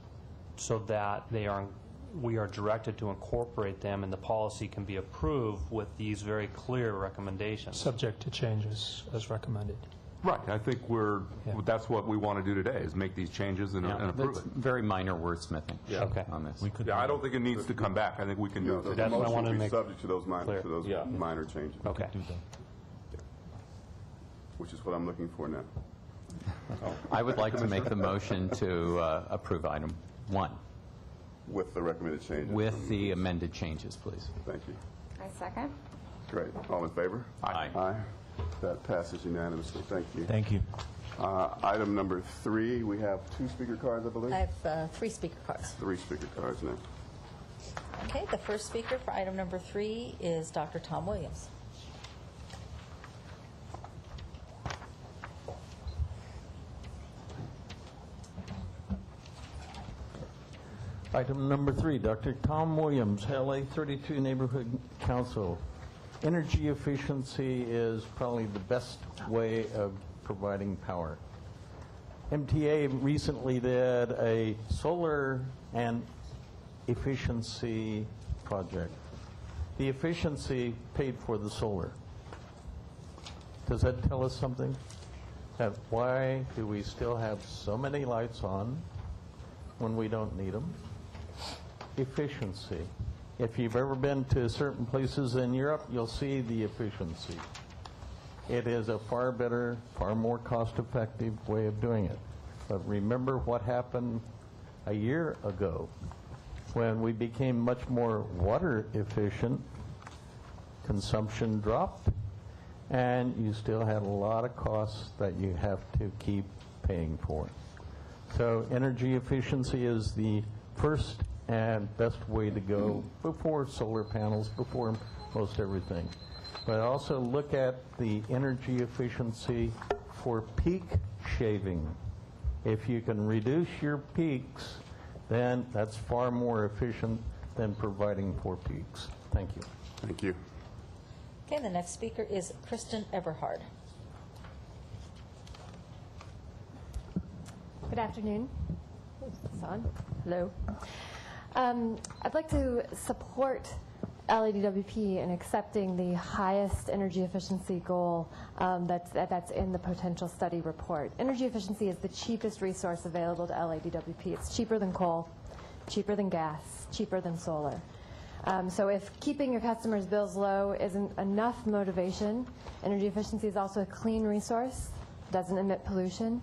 so that we are directed to incorporate them and the policy can be approved with these very clear recommendations. Subject to changes as recommended. Right. I think that's what we want to do today, is make these changes and approve it. Very minor wordsmithing on this. I don't think it needs to come back. I think we can do it today. The motion will be subject to those minor changes. Okay. Which is what I'm looking for now. I would like to make the motion to approve item 1. With the recommended changes. With the amended changes, please. Thank you. I second. Great. All in favor? Aye. Aye. That passes unanimously. Thank you. Thank you. Item number 3, we have 2 speaker cards, I believe? I have 3 speaker cards. 3 speaker cards now. Okay, the first speaker for item number 3 is Dr. Tom Williams. Item number 3, Dr. Tom Williams, LA 32 Neighborhood Council. Energy efficiency is probably the best way of providing power. MTA recently did a solar and efficiency project. The efficiency paid for the solar. Does that tell us something? That why do we still have so many lights on when we don't need them? Efficiency. If you've ever been to certain places in Europe, you'll see the efficiency. It is a far better, far more cost-effective way of doing it. But remember what happened a year ago when we became much more water efficient, consumption dropped, and you still had a lot of costs that you have to keep paying for. So energy efficiency is the first and best way to go before solar panels, before most everything. But also look at the energy efficiency for peak shaving. If you can reduce your peaks, then that's far more efficient than providing for peaks. Thank you. Thank you. Okay, the next speaker is Kristen Everhard. Good afternoon. Is this on? Hello. I'd like to support LADWP in accepting the highest energy efficiency goal that's in the potential study report. Energy efficiency is the cheapest resource available to LADWP. It's cheaper than coal, cheaper than gas, cheaper than solar. So if keeping your customers' bills low isn't enough motivation, energy efficiency is also a clean resource, doesn't emit pollution,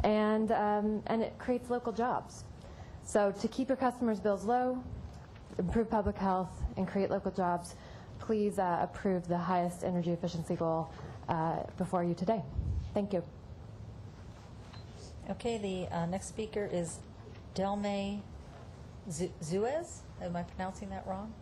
and it creates local jobs. So to keep your customers' bills low, improve public health, and create local jobs, please approve the highest energy efficiency goal before you today. Thank you. Okay, the next speaker is Delme Zuez. Am I pronouncing that wrong?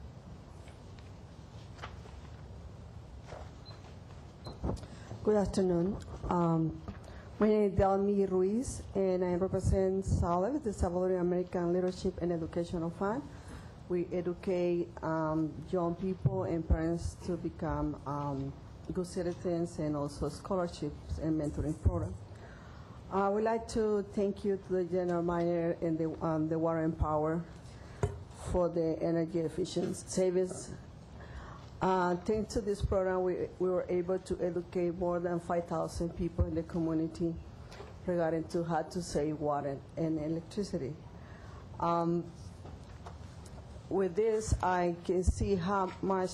Good afternoon. My name is Delmi Ruiz, and I represent SALEF, the Salvadorian American Leadership and Educational Fund. We educate young people and parents to become good citizens, and also scholarships and mentoring programs. I would like to thank you to the General Manager and the Water and Power for the energy efficient savings. Thanks to this program, we were able to educate more than 5,000 people in the community regarding to how to save water and electricity. With this, I can see how much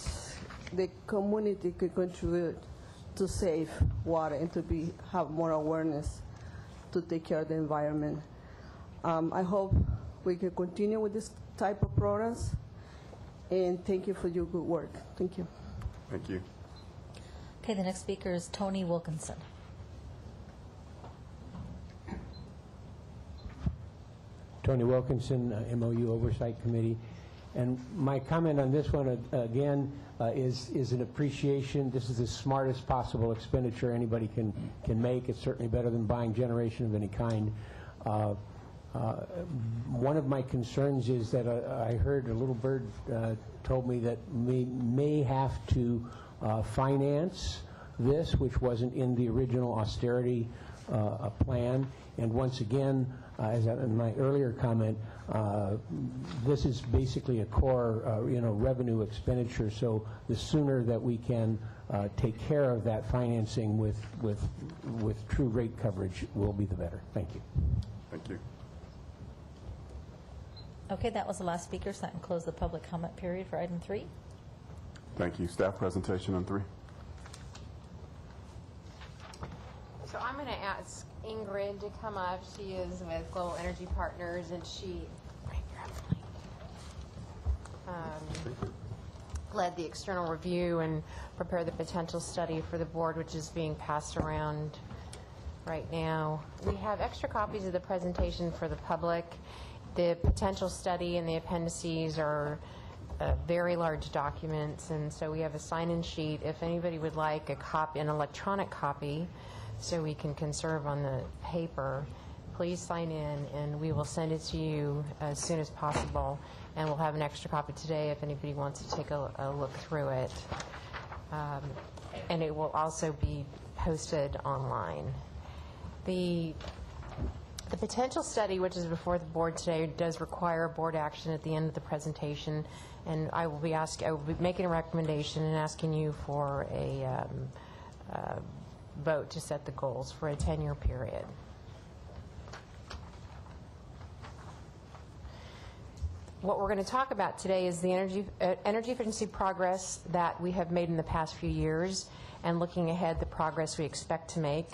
the community could contribute to save water and to have more awareness to take care of the environment. I hope we can continue with this type of programs, and thank you for your good work. Thank you. Thank you. Okay, the next speaker is Tony Wilkinson. Tony Wilkinson, MOU Oversight Committee. And my comment on this one, again, is an appreciation. This is the smartest possible expenditure anybody can make. It's certainly better than buying generation of any kind. One of my concerns is that I heard a little bird told me that we may have to finance this, which wasn't in the original austerity plan. And once again, as in my earlier comment, this is basically a core, revenue expenditure. So the sooner that we can take care of that financing with true rate coverage will be the better. Thank you. Thank you. Okay, that was the last speaker, so that can close the public comment period for item 3. Thank you. Staff presentation on 3. So I'm going to ask Ingrid to come up. She is with Global Energy Partners, and she led the external review and prepared the potential study for the board, which is being passed around right now. We have extra copies of the presentation for the public. The potential study and the appendices are very large documents, and so we have a sign-in sheet. If anybody would like a copy, an electronic copy, so we can conserve on the paper, please sign in, and we will send it to you as soon as possible. And we'll have an extra copy today if anybody wants to take a look through it. And it will also be posted online. The potential study, which is before the board today, does require board action at the end of the presentation, and I will be making a recommendation and asking you for a vote to set the goals for a 10-year period. What we're going to talk about today is the energy efficiency progress that we have made in the past few years, and looking ahead, the progress we expect to make.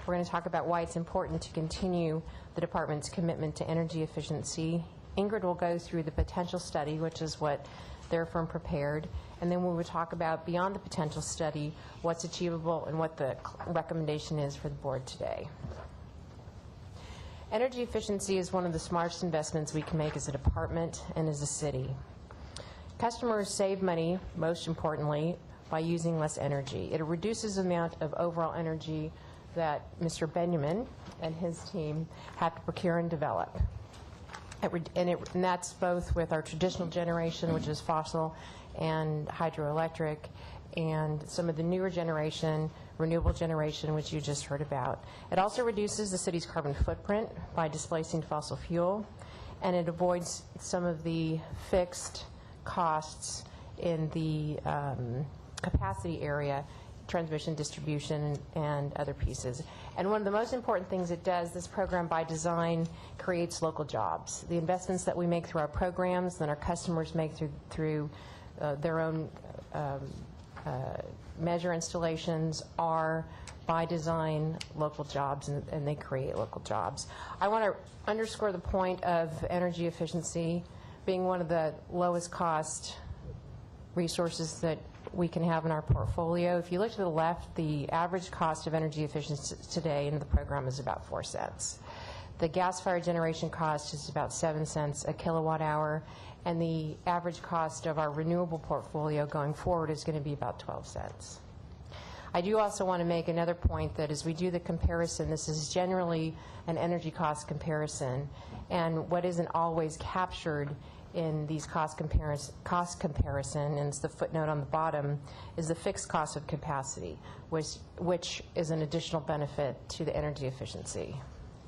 We're going to talk about why it's important to continue the department's commitment to energy efficiency. Ingrid will go through the potential study, which is what their firm prepared, and then we will talk about, beyond the potential study, what's achievable and what the recommendation is for the board today. Energy efficiency is one of the smartest investments we can make as a department and as a city. Customers save money, most importantly, by using less energy. It reduces the amount of overall energy that Mr. Benjamin and his team have to procure and develop. And that's both with our traditional generation, which is fossil and hydroelectric, and some of the newer generation, renewable generation, which you just heard about. It also reduces the city's carbon footprint by displacing fossil fuel, and it avoids some of the fixed costs in the capacity area, transmission, distribution, and other pieces. And one of the most important things it does, this program by design creates local jobs. The investments that we make through our programs, then our customers make through their own measure installations are, by design, local jobs, and they create local jobs. I want to underscore the point of energy efficiency being one of the lowest cost resources that we can have in our portfolio. If you look to the left, the average cost of energy efficiency today in the program is about 4 cents. The gas-fired generation cost is about 7 cents a kilowatt hour, and the average cost of our renewable portfolio going forward is going to be about 12 cents. I do also want to make another point that as we do the comparison, this is generally an energy cost comparison, and what isn't always captured in these cost comparison, and it's the footnote on the bottom, is the fixed cost of capacity, which is an additional benefit to the energy efficiency.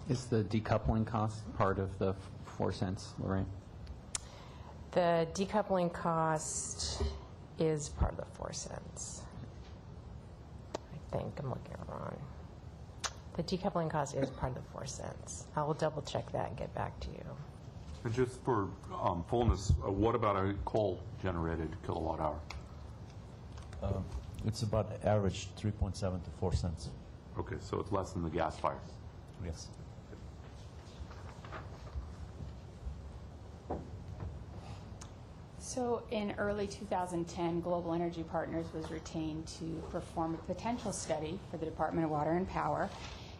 Is the decoupling cost part of the 4 cents, Lorraine? The decoupling cost is part of the 4 cents. I think I'm looking at it wrong. The decoupling cost is part of the 4 cents. I will double check that and get back to you. And just for fullness, what about a coal-generated kilowatt hour? It's about average 3.7 to 4 cents. Okay, so it's less than the gas fires. Yes. So in early 2010, Global Energy Partners was retained to perform a potential study for the Department of Water and Power.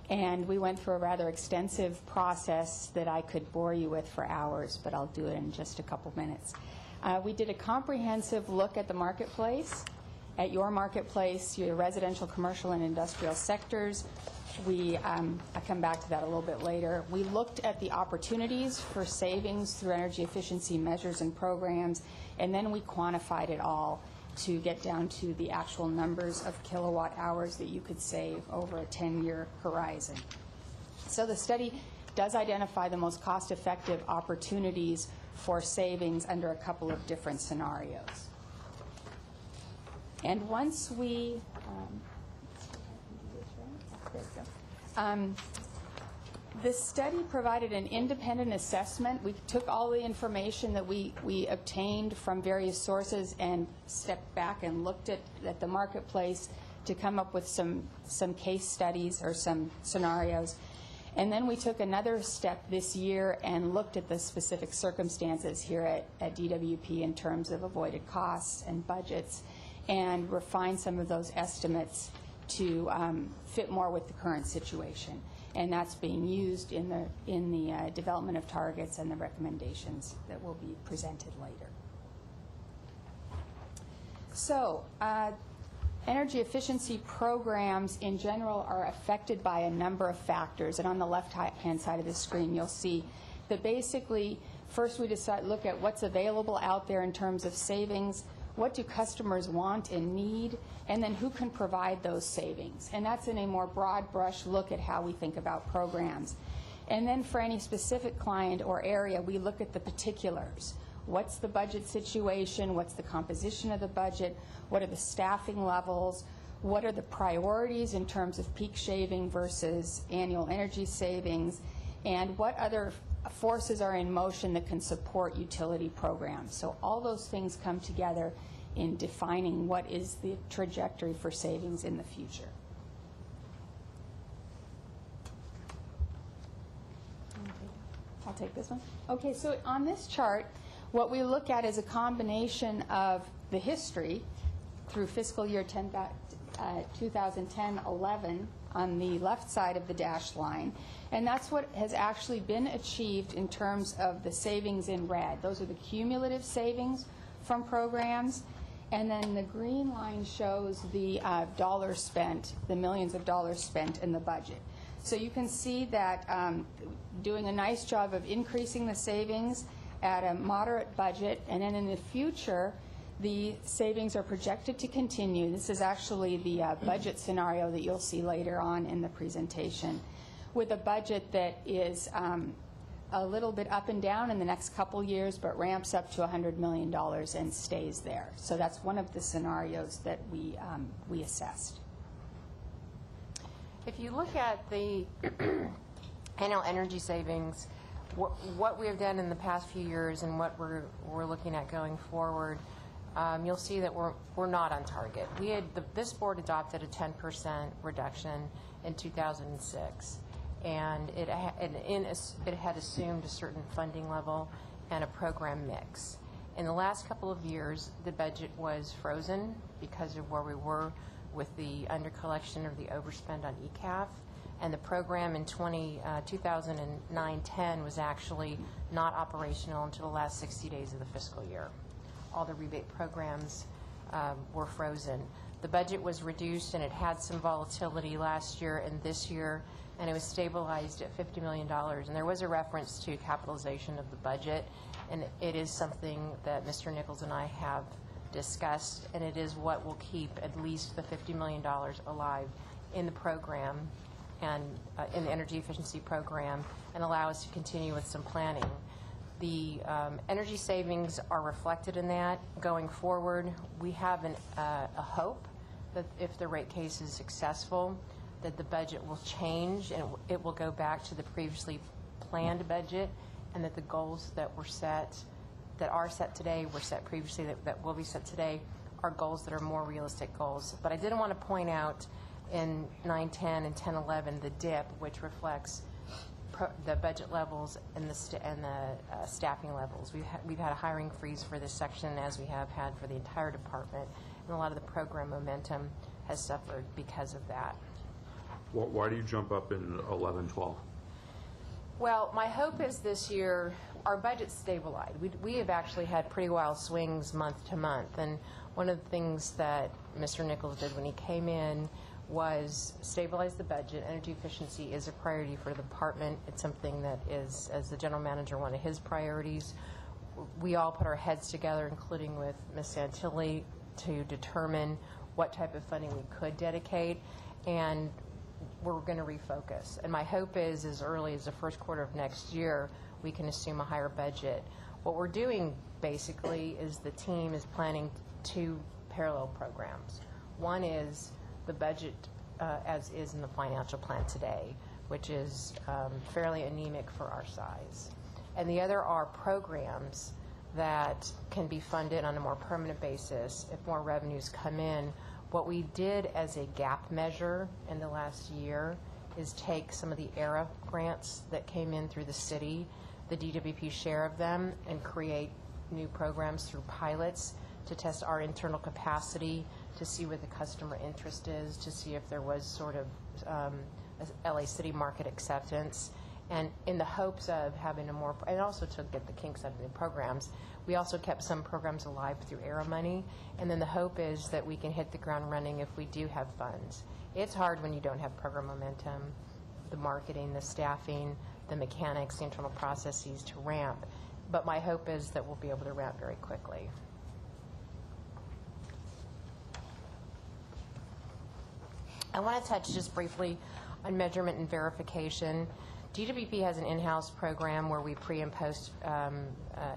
And we went through a rather extensive process that I could bore you with for hours, but I'll do it in just a couple minutes. We did a comprehensive look at the marketplace, at your marketplace, your residential, commercial, and industrial sectors. I come back to that a little bit later. We looked at the opportunities for savings through energy efficiency measures and programs, and then we quantified it all to get down to the actual numbers of kilowatt hours that you could save over a 10-year horizon. So the study does identify the most cost-effective opportunities for savings under a couple of different scenarios. And once we the study provided an independent assessment. We took all the information that we obtained from various sources and stepped back and looked at the marketplace to come up with some case studies or some scenarios. And then we took another step this year and looked at the specific circumstances here at DWP in terms of avoided costs and budgets, and refined some of those estimates to fit more with the current situation. And that's being used in the development of targets and the recommendations that will be presented later. So energy efficiency programs in general are affected by a number of factors. And on the left-hand side of the screen, you'll see that basically, first we look at what's available out there in terms of savings, what do customers want and need, and then who can provide those savings. And that's in a more broad brush look at how we think about programs. And then for any specific client or area, we look at the particulars. What's the budget situation? What's the composition of the budget? What are the staffing levels? What are the priorities in terms of peak shaving versus annual energy savings? And what other forces are in motion that can support utility programs? So all those things come together in defining what is the trajectory for savings in the future. I'll take this one. Okay, so on this chart, what we look at is a combination of the history through fiscal year 2010-11 on the left side of the dashed line, and that's what has actually been achieved in terms of the savings in red. Those are the cumulative savings from programs, and then the green line shows the dollars spent, the millions of dollars spent in the budget. So you can see that doing a nice job of increasing the savings at a moderate budget, and then in the future, the savings are projected to continue. This is actually the budget scenario that you'll see later on in the presentation, with a budget that is a little bit up and down in the next couple years, but ramps up to $100 million and stays there. So that's one of the scenarios that we assessed. If you look at the annual energy savings, what we have done in the past few years and what we're looking at going forward, you'll see that we're not on target. This board adopted a 10% reduction in 2006, and it had assumed a certain funding level and a program mix. In the last couple of years, the budget was frozen because of where we were with the undercollection or the overspend on ECAF, and the program in 2009-10 was actually not operational until the last 60 days of the fiscal year. All the rebate programs were frozen. The budget was reduced, and it had some volatility last year and this year, and it was stabilized at $50 million. And there was a reference to capitalization of the budget, and it is something that Mr. Nichols and I have discussed, and it is what will keep at least the $50 million alive in the program and in the energy efficiency program, and allow us to continue with some planning. The energy savings are reflected in that. Going forward, we have a hope that if the rate case is successful, that the budget will change and it will go back to the previously planned budget, and that the goals that were set, that are set today, were set previously, that will be set today, are goals that are more realistic goals. But I did want to point out in 9-10 and 10-11 the dip, which reflects the budget levels and the staffing levels. We've had a hiring freeze for this section, as we have had for the entire department, and a lot of the program momentum has suffered because of that. Well, why do you jump up in 11-12? Well, my hope is this year our budget's stabilized. We have actually had pretty wild swings month to month, and one of the things that Mr. Nichols did when he came in was stabilize the budget. Energy efficiency is a priority for the department. It's something that is, as the general manager, one of his priorities. We all put our heads together, including with Ms. Santilli, to determine what type of funding we could dedicate, and we're going to refocus. And my hope is, as early as the first quarter of next year, we can assume a higher budget. What we're doing, basically, is the team is planning two parallel programs. One is the budget as is in the financial plan today, which is fairly anemic for our size. And the other are programs that can be funded on a more permanent basis if more revenues come in. What we did as a gap measure in the last year is take some of the ERA grants that came in through the city, the DWP share of them, and create new programs through pilots to test our internal capacity, to see what the customer interest is, to see if there was sort of LA City market acceptance, and in the hopes of having a more, and also to get the kinks out of the programs. We also kept some programs alive through ERA money, and then the hope is that we can hit the ground running if we do have funds. It's hard when you don't have program momentum, the marketing, the staffing, the mechanics, the internal processes to ramp, but my hope is that we'll be able to ramp very quickly. I want to touch just briefly on measurement and verification. DWP has an in-house program where we pre and post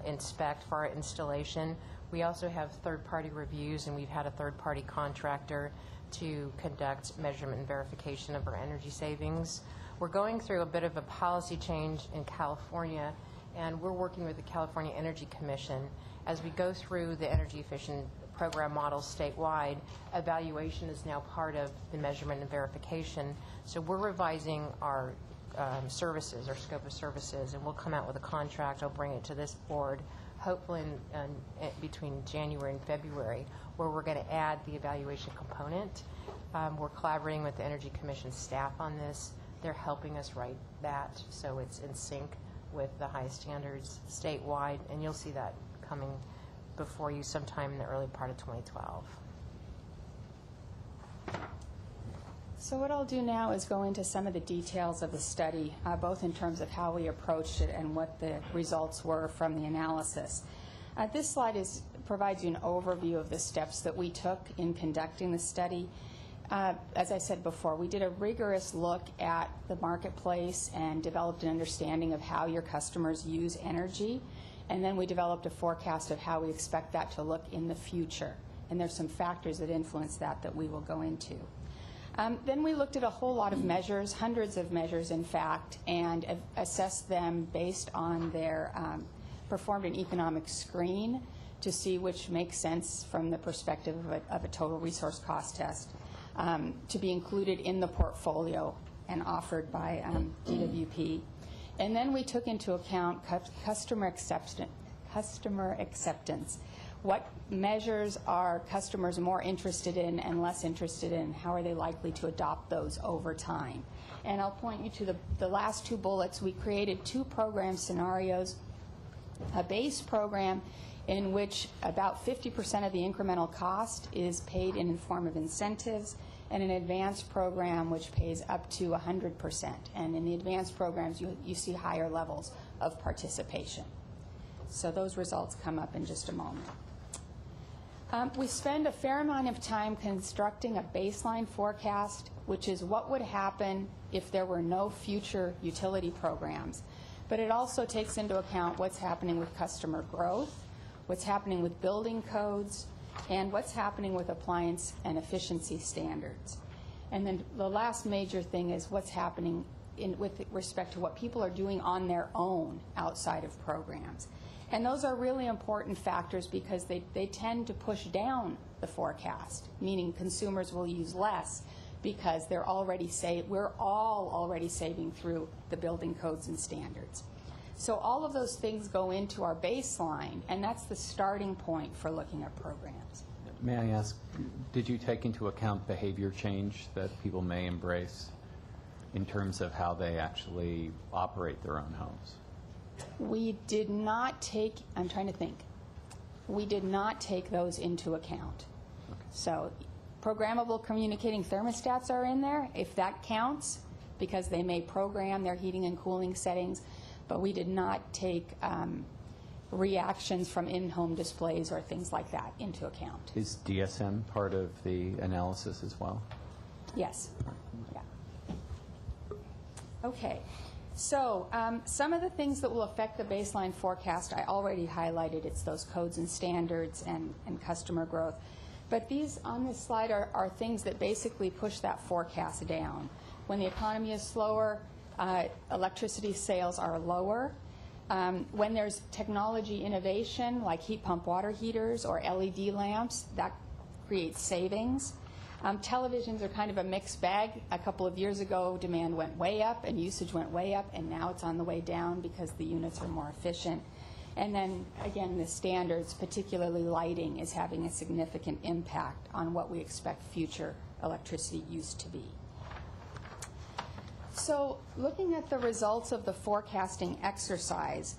inspect for our installation. We also have third-party reviews, and we've had a third-party contractor to conduct measurement and verification of our energy savings. We're going through a bit of a policy change in California, and we're working with the California Energy Commission. As we go through the energy efficient program models statewide, evaluation is now part of the measurement and verification. So we're revising our services, our scope of services, and we'll come out with a contract. I'll bring it to this board, hopefully in between January and February, where we're going to add the evaluation component. We're collaborating with the Energy Commission staff on this. They're helping us write that, so it's in sync with the highest standards statewide, and you'll see that coming before you sometime in the early part of 2012. So what I'll do now is go into some of the details of the study, both in terms of how we approached it and what the results were from the analysis. This slide provides you an overview of the steps that we took in conducting the study. As I said before, we did a rigorous look at the marketplace and developed an understanding of how your customers use energy. And then we developed a forecast of how we expect that to look in the future. And there's some factors that influence that we will go into. Then we looked at a whole lot of measures, hundreds of measures in fact, and assessed them based on their performed an economic screen to see which makes sense from the perspective of a total resource cost test to be included in the portfolio and offered by DWP. And then we took into account customer acceptance. What measures are customers more interested in and less interested in? How are they likely to adopt those over time? And I'll point you to the last two bullets. We created two program scenarios, a base program in which about 50% of the incremental cost is paid in the form of incentives, and an advanced program which pays up to 100%. And in the advanced programs, you see higher levels of participation. So those results come up in just a moment. We spend a fair amount of time constructing a baseline forecast, which is what would happen if there were no future utility programs. But it also takes into account what's happening with customer growth, what's happening with building codes, and what's happening with appliance and efficiency standards. And then the last major thing is what's happening with respect to what people are doing on their own outside of programs. And those are really important factors because they tend to push down the forecast, meaning consumers will use less because we're all already saving through the building codes and standards. So all of those things go into our baseline, and that's the starting point for looking at programs. May I ask, did you take into account behavior change that people may embrace in terms of how they actually operate their own homes? We did not take, I'm trying to think, we did not take those into account. Okay. So programmable communicating thermostats are in there, if that counts, because they may program their heating and cooling settings, but we did not take reactions from in-home displays or things like that into account. Is DSM part of the analysis as well? Yes. Yeah. Okay. So some of the things that will affect the baseline forecast I already highlighted. It's those codes and standards and customer growth. But these on this slide are things that basically push that forecast down. When the economy is slower, electricity sales are lower. When there's technology innovation, like heat pump water heaters or LED lamps, that creates savings. Televisions are kind of a mixed bag. A couple of years ago, demand went way up and usage went way up, and now it's on the way down because the units are more efficient. And then, again, the standards, particularly lighting, is having a significant impact on what we expect future electricity use to be. So looking at the results of the forecasting exercise,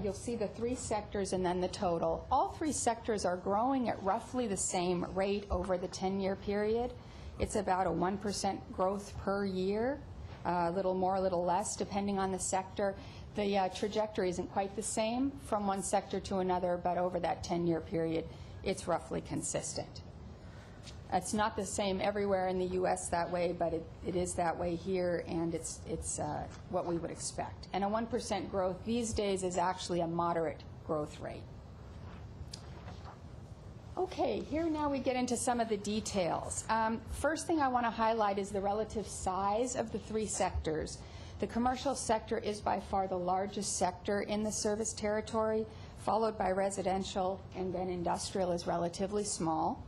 you'll see the three sectors and then the total. All three sectors are growing at roughly the same rate over the 10-year period. It's about a 1% growth per year, a little more, a little less, depending on the sector. The trajectory isn't quite the same from one sector to another, but over that 10-year period, it's roughly consistent. It's not the same everywhere in the U.S. that way, but it is that way here, and it's what we would expect. And a 1% growth these days is actually a moderate growth rate. Okay, here now we get into some of the details. First thing I want to highlight is the relative size of the three sectors. The commercial sector is by far the largest sector in the service territory, followed by residential, and then industrial is relatively small.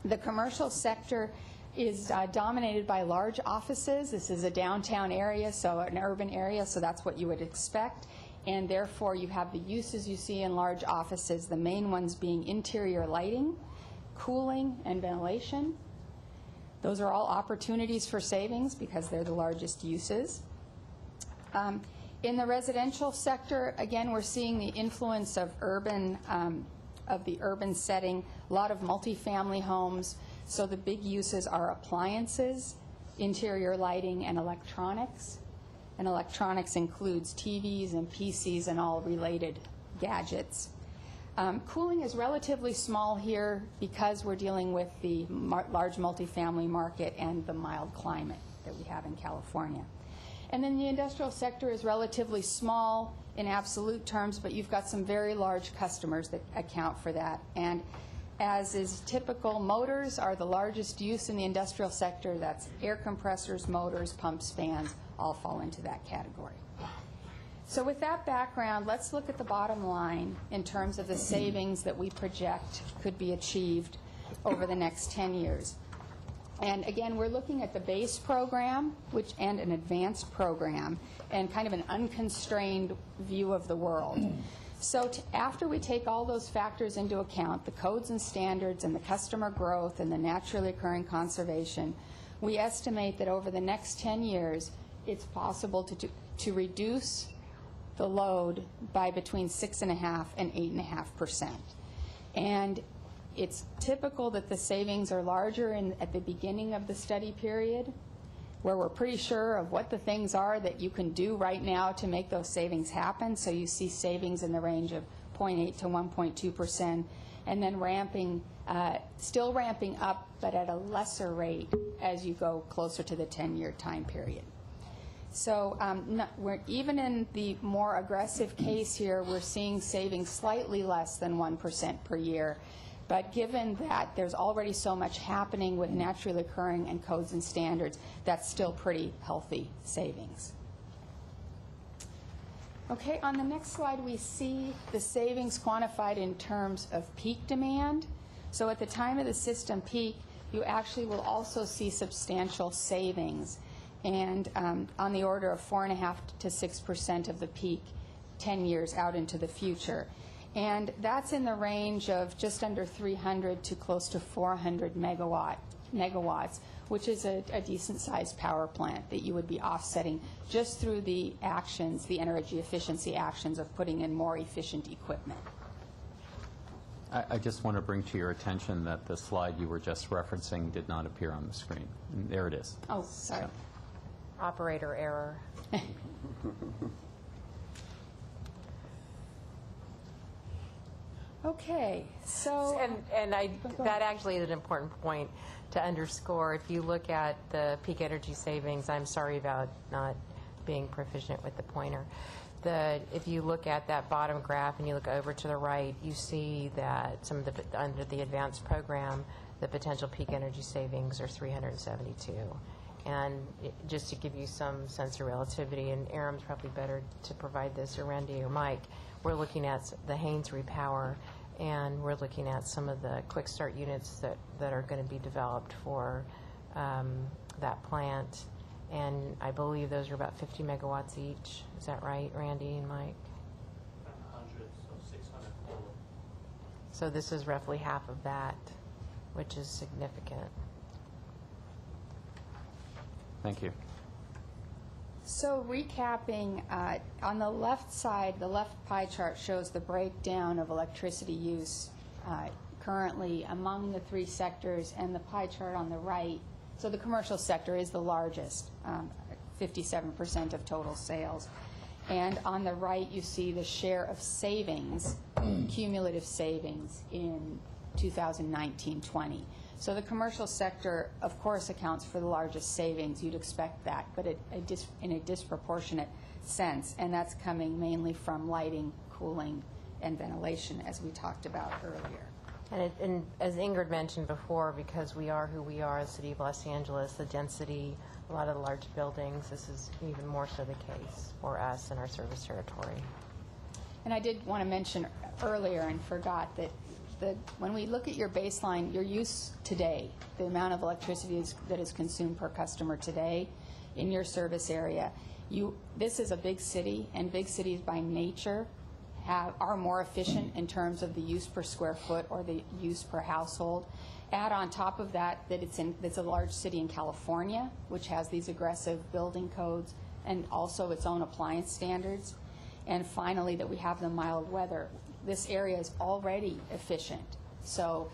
The commercial sector is dominated by large offices. This is a downtown area, so an urban area, so that's what you would expect. And therefore, you have the uses you see in large offices, the main ones being interior lighting, cooling, and ventilation. Those are all opportunities for savings because they're the largest uses. In the residential sector, again, we're seeing the influence of the urban setting, a lot of multifamily homes. So the big uses are appliances, interior lighting, and electronics. And electronics includes TVs and PCs and all related gadgets. Cooling is relatively small here because we're dealing with the large multifamily market and the mild climate that we have in California. And then the industrial sector is relatively small in absolute terms, but you've got some very large customers that account for that. And as is typical, motors are the largest use in the industrial sector. That's air compressors, motors, pumps, fans, all fall into that category. So with that background, let's look at the bottom line in terms of the savings that we project could be achieved over the next 10 years. And again, we're looking at the base program and an advanced program and kind of an unconstrained view of the world. So after we take all those factors into account, the codes and standards and the customer growth and the naturally occurring conservation, we estimate that over the next 10 years, it's possible to reduce the load by between 6.5% and 8.5%. And it's typical that the savings are larger at the beginning of the study period, where we're pretty sure of what the things are that you can do right now to make those savings happen. So you see savings in the range of 0.8 to 1.2%, and then still ramping up, but at a lesser rate as you go closer to the 10-year time period. So even in the more aggressive case here, we're seeing savings slightly less than 1% per year. But given that there's already so much happening with naturally occurring and codes and standards, that's still pretty healthy savings. Okay, on the next slide, we see the savings quantified in terms of peak demand. So at the time of the system peak, you actually will also see substantial savings, and on the order of 4.5% to 6% of the peak 10 years out into the future. And that's in the range of just under 300 to close to 400 megawatts, which is a decent-sized power plant that you would be offsetting just through the actions, the energy efficiency actions of putting in more efficient equipment. I just want to bring to your attention that the slide you were just referencing did not appear on the screen. There it is. Oh, sorry. So. Operator error. Okay, so... That actually is an important point to underscore. If you look at the peak energy savings, I'm sorry about not being proficient with the pointer. If you look at that bottom graph and you look over to the right, you see that under the advanced program, the potential peak energy savings are 372. And just to give you some sense of relativity, and Aram's probably better to provide this, or Randy or Mike, we're looking at the Haynes repower, and we're looking at some of the quick start units that are going to be developed for that plant. And I believe those are about 50 megawatts each. Is that right, Randy and Mike? 100, so 600 total. So this is roughly half of that, which is significant. Thank you. So recapping, on the left side, the left pie chart shows the breakdown of electricity use currently among the three sectors, and the pie chart on the right, so the commercial sector is the largest, 57% of total sales. And on the right, you see the share of savings, cumulative savings in 2019-20. So the commercial sector, of course, accounts for the largest savings. You'd expect that, but in a disproportionate sense, and that's coming mainly from lighting, cooling, and ventilation, as we talked about earlier. And as Ingrid mentioned before, because we are who we are, the City of Los Angeles, the density, a lot of the large buildings, this is even more so the case for us in our service territory. And I did want to mention earlier and forgot that when we look at your baseline, your use today, the amount of electricity that is consumed per customer today in your service area, this is a big city, and big cities by nature are more efficient in terms of the use per square foot or the use per household. Add on top of that it's a large city in California, which has these aggressive building codes and also its own appliance standards. And finally, that we have the mild weather. This area is already efficient. So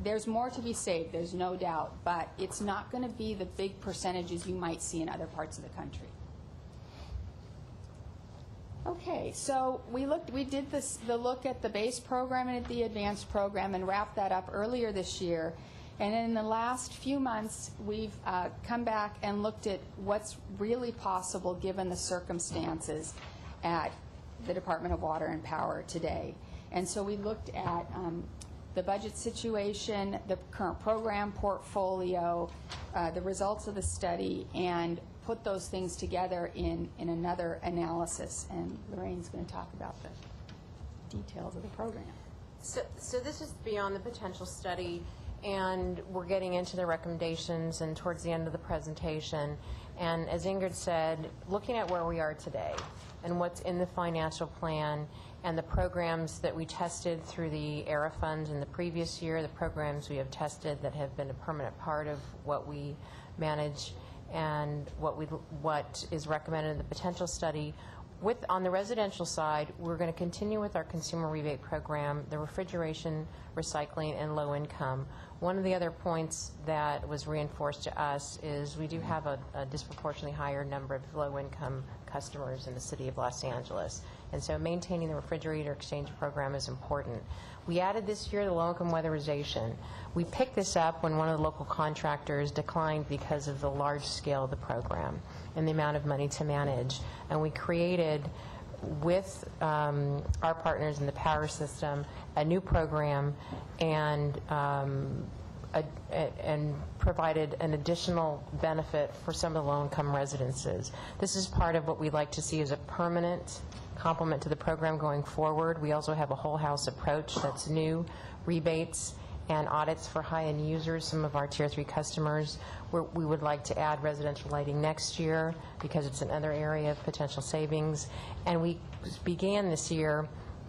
there's more to be saved, there's no doubt, but it's not going to be the big percentages you might see in other parts of the country. Okay, so we did the look at the base program and at the advanced program and wrapped that up earlier this year. And in the last few months, we've come back and looked at what's really possible given the circumstances at the Department of Water and Power today. And so we looked at the budget situation, the current program portfolio, the results of the study, and put those things together in another analysis, and Lorraine's going to talk about the details of the program. So this is beyond the potential study, and we're getting into the recommendations and towards the end of the presentation. And as Ingrid said, looking at where we are today and what's in the financial plan and the programs that we tested through the ERA fund in the previous year, the programs we have tested that have been a permanent part of what we manage, and what is recommended in the potential study. On the residential side, we're going to continue with our consumer rebate program, the refrigeration, recycling, and low income. One of the other points that was reinforced to us is we do have a disproportionately higher number of low income customers in the city of Los Angeles. And so maintaining the refrigerator exchange program is important. We added this year the low-income weatherization. We picked this up when one of the local contractors declined because of the large scale of the program and the amount of money to manage. And we created, with our partners in the power system, a new program and provided an additional benefit for some of the low-income residences. This is part of what we'd like to see as a permanent complement to the program going forward. We also have a whole house approach that's new, rebates and audits for high-end users, some of our Tier 3 customers. We would like to add residential lighting next year because it's another area of potential savings. And we began this year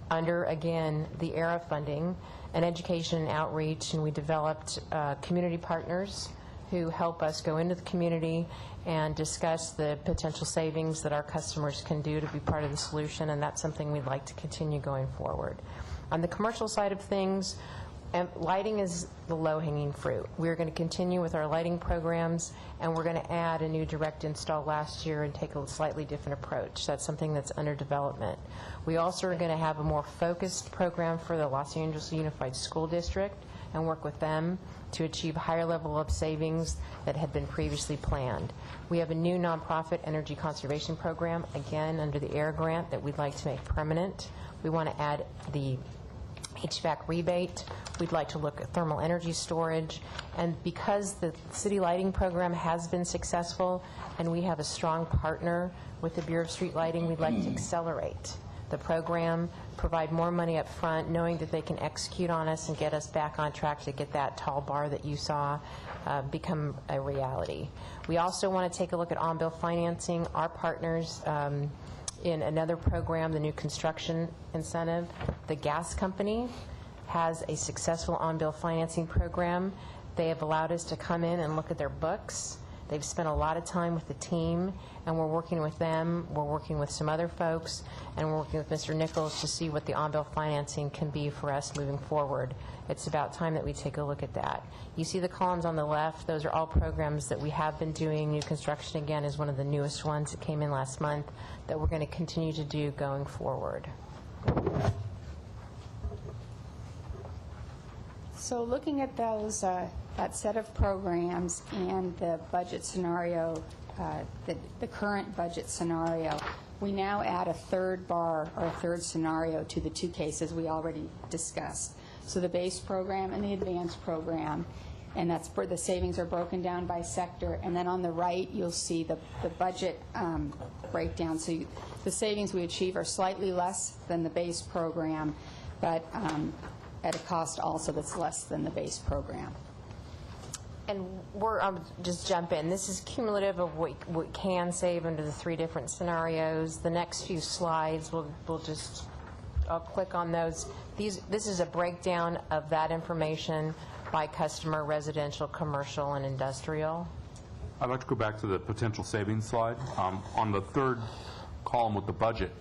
under, again, the ERA funding, and education and outreach, and we developed community partners who help us go into the community and discuss the potential savings that our customers can do to be part of the solution, and that's something we'd like to continue going forward. On the commercial side of things, lighting is the low-hanging fruit. We're going to continue with our lighting programs, and we're going to add a new direct install last year and take a slightly different approach. That's something that's under development. We also are going to have a more focused program for the Los Angeles Unified School District and work with them to achieve higher level of savings that had been previously planned. We have a new nonprofit energy conservation program, again under the ERA grant, that we'd like to make permanent. We want to add the HVAC rebate. We'd like to look at thermal energy storage. And because the city lighting program has been successful and we have a strong partner with the Bureau of Street Lighting, we'd like to accelerate the program, provide more money up front, knowing that they can execute on us and get us back on track to get that tall bar that you saw become a reality. We also want to take a look at on-bill financing. Our partners in another program, the new construction incentive, the gas company has a successful on-bill financing program. They have allowed us to come in and look at their books. They've spent a lot of time with the team, and we're working with them. We're working with some other folks, and we're working with Mr. Nichols to see what the on-bill financing can be for us moving forward. It's about time that we take a look at that. You see the columns on the left. Those are all programs that we have been doing. New construction, again, is one of the newest ones that came in last month that we're going to continue to do going forward. So looking at those, that set of programs and the budget scenario, the current budget scenario, we now add a third bar or a third scenario to the two cases we already discussed. So the base program and the advanced program, and that's where the savings are broken down by sector. And then on the right, you'll see the budget breakdown. So the savings we achieve are slightly less than the base program, but at a cost also that's less than the base program. And I'll just jump in. This is cumulative of what we can save under the three different scenarios. The next few slides, I'll click on those. This is a breakdown of that information by customer, residential, commercial, and industrial. I'd like to go back to the potential savings slide. On the third column with the budget,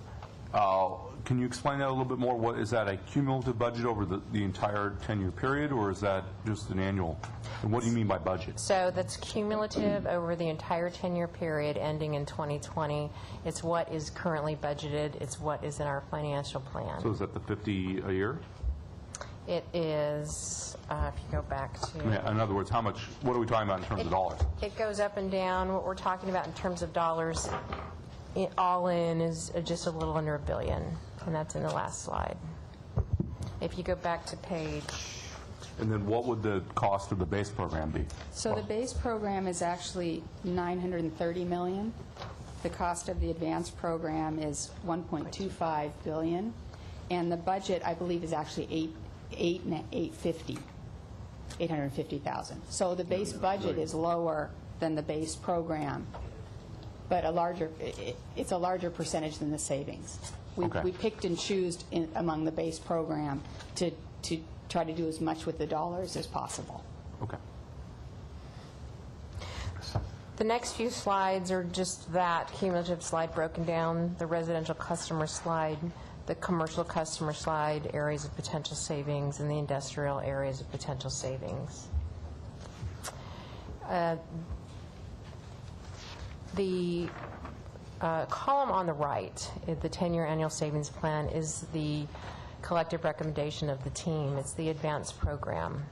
can you explain that a little bit more? What is that, a cumulative budget over the entire 10-year period, or is that just an annual? And what do you mean by budget? So that's cumulative over the entire 10-year period ending in 2020. It's what is currently budgeted. It's what is in our financial plan. So is that the 50 a year? It is, if you go back to... Yeah, in other words, how much, what are we talking about in terms of dollars? It goes up and down. What we're talking about in terms of dollars, all in is just a little under $1 billion, and that's in the last slide. If you go back to page And then what would the cost of the base program be? So the base program is actually $930 million. The cost of the advanced program is $1.25 billion, and the budget, I believe, is actually $850,000. So the base budget is lower than the base program, but it's a larger percentage than the savings. We picked and chose among the base program to try to do as much with the dollars as possible. Okay. The next few slides are just that cumulative slide broken down, the residential customer slide, the commercial customer slide, areas of potential savings, and the industrial areas of potential savings. The column on the right, the 10-year annual savings plan, is the collective recommendation of the team. It's the advanced program.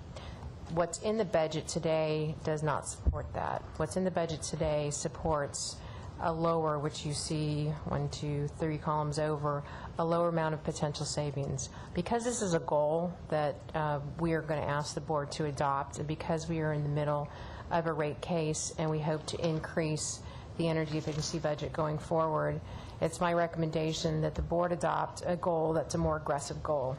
What's in the budget today does not support that. What's in the budget today supports a lower, which you see 1, 2, 3 columns over, a lower amount of potential savings. Because this is a goal that we are going to ask the board to adopt, and because we are in the middle of a rate case and we hope to increase the energy efficiency budget going forward, it's my recommendation that the board adopt a goal that's a more aggressive goal.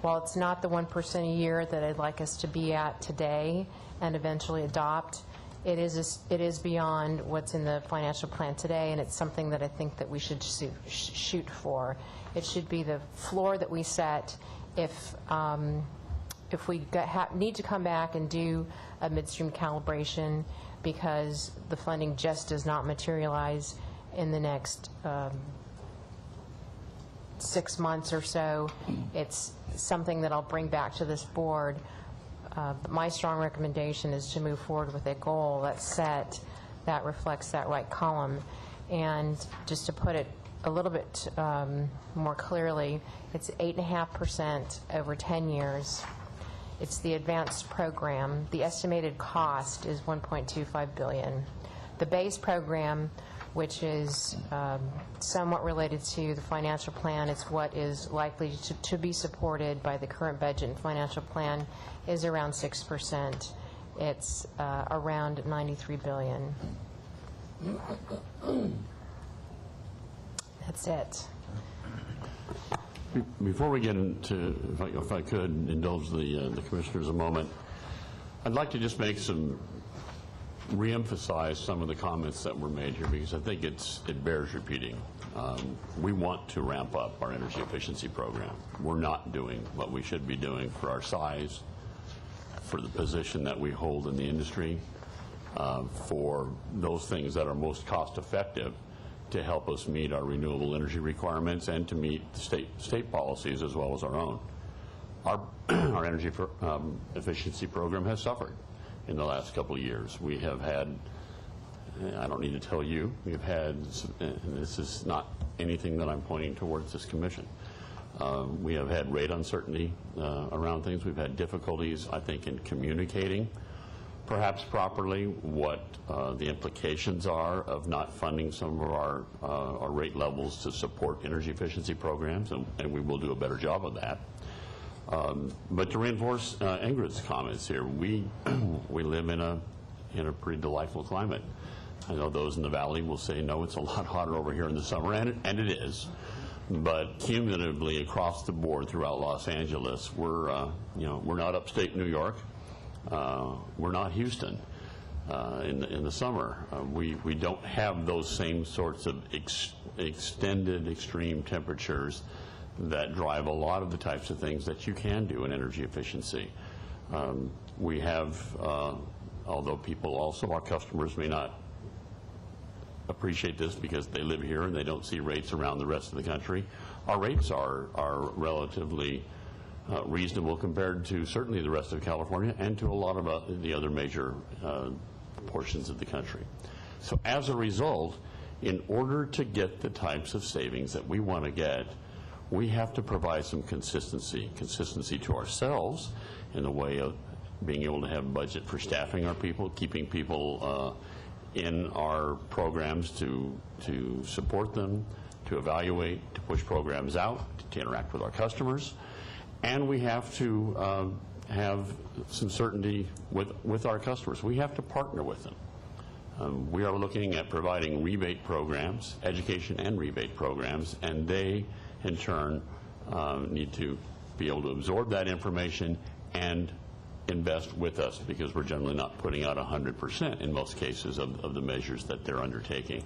While it's not the 1% a year that I'd like us to be at today and eventually adopt, it is beyond what's in the financial plan today, and it's something that I think that we should shoot for. It should be the floor that we set if we need to come back and do a midstream calibration because the funding just does not materialize in the next 6 months or so. It's something that I'll bring back to this board. But my strong recommendation is to move forward with a goal that's set that reflects that right column. And just to put it a little bit more clearly, it's 8.5% over 10 years. It's the advanced program. The estimated cost is $1.25 billion. The base program, which is somewhat related to the financial plan, it's what is likely to be supported by the current budget and financial plan, is around 6%. It's around $93 billion. That's it. Before we get into, if I could indulge the commissioners a moment, I'd like to just make reemphasize some of the comments that were made here because I think it bears repeating. We want to ramp up our energy efficiency program. We're not doing what we should be doing for our size, for the position that we hold in the industry, for those things that are most cost effective to help us meet our renewable energy requirements and to meet state policies as well as our own. Our energy efficiency program has suffered in the last couple of years. We have had, I don't need to tell you, we've had, and this is not anything that I'm pointing towards this commission, we have had rate uncertainty around things. We've had difficulties, I think, in communicating perhaps properly what the implications are of not funding some of our rate levels to support energy efficiency programs, and we will do a better job of that. But to reinforce Ingrid's comments here, we live in a pretty delightful climate. I know those in the valley will say, no, it's a lot hotter over here in the summer, and it is. But cumulatively across the board throughout Los Angeles, we're not upstate New York. We're not Houston in the summer. We don't have those same sorts of extended extreme temperatures that drive a lot of the types of things that you can do in energy efficiency. We have, although people also, our customers may not appreciate this because they live here and they don't see rates around the rest of the country, our rates are relatively reasonable compared to certainly the rest of California and to a lot of the other major portions of the country. So as a result, in order to get the types of savings that we want to get, we have to provide some consistency to ourselves in the way of being able to have a budget for staffing our people, keeping people in our programs to support them, to evaluate, to push programs out, to interact with our customers. And we have to have some certainty with our customers. We have to partner with them. We are looking at providing rebate programs, education and rebate programs, and they, in turn, need to be able to absorb that information and invest with us, because we're generally not putting out 100% in most cases of the measures that they're undertaking.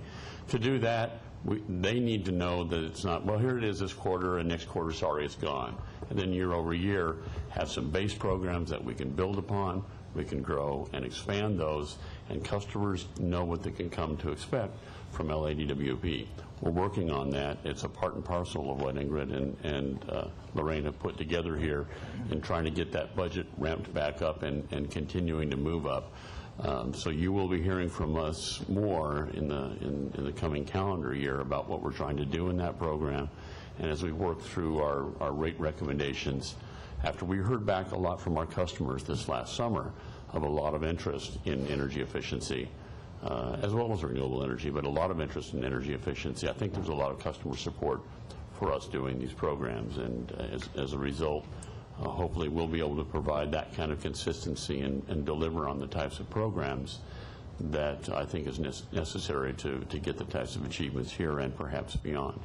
To do that, they need to know that it's not, well, here it is this quarter, and next quarter, sorry, it's gone. And then year over year, have some base programs that we can build upon, we can grow and expand those, and customers know what they can come to expect from LADWP. We're working on that. It's a part and parcel of what Ingrid and Lorraine have put together here in trying to get that budget ramped back up and continuing to move up. So you will be hearing from us more in the coming calendar year about what we're trying to do in that program. And as we work through our rate recommendations, after we heard back a lot from our customers this last summer of a lot of interest in energy efficiency, as well as renewable energy, but a lot of interest in energy efficiency, I think there's a lot of customer support for us doing these programs. And as a result, hopefully we'll be able to provide that kind of consistency and deliver on the types of programs that I think is necessary to get the types of achievements here and perhaps beyond.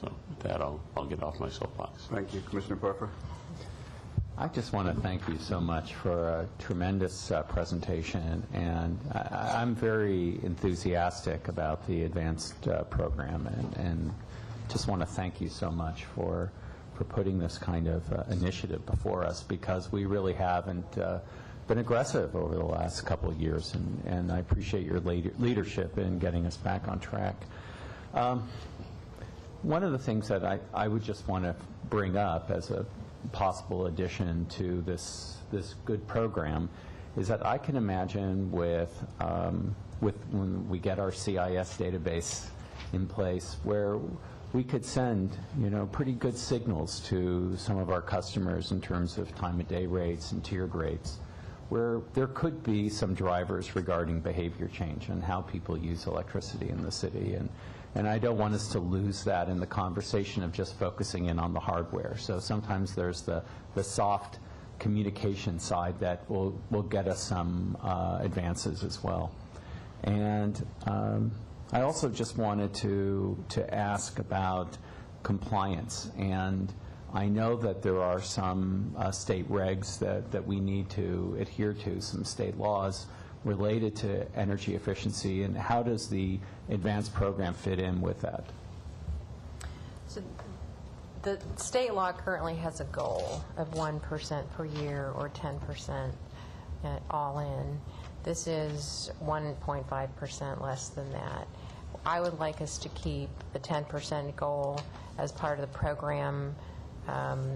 So with that, I'll get off my soapbox. Thank you. Commissioner Pfeffer. I just want to thank you so much for a tremendous presentation, and I'm very enthusiastic about the advanced program, and just want to thank you so much for putting this kind of initiative before us, because we really haven't been aggressive over the last couple of years, and I appreciate your leadership in getting us back on track. One of the things that I would just want to bring up as a possible addition to this good program is that I can imagine with when we get our CIS database in place, where we could send, pretty good signals to some of our customers in terms of time of day rates and tiered rates, where there could be some drivers regarding behavior change and how people use electricity in the city. And I don't want us to lose that in the conversation of just focusing in on the hardware. So sometimes there's the soft communication side that will get us some advances as well. And I also just wanted to ask about compliance. And I know that there are some state regs that we need to adhere to, some state laws related to energy efficiency, and how does the advanced program fit in with that? So the state law currently has a goal of 1% per year or 10% all in. This is 1.5% less than that. I would like us to keep the 10% goal as part of the program,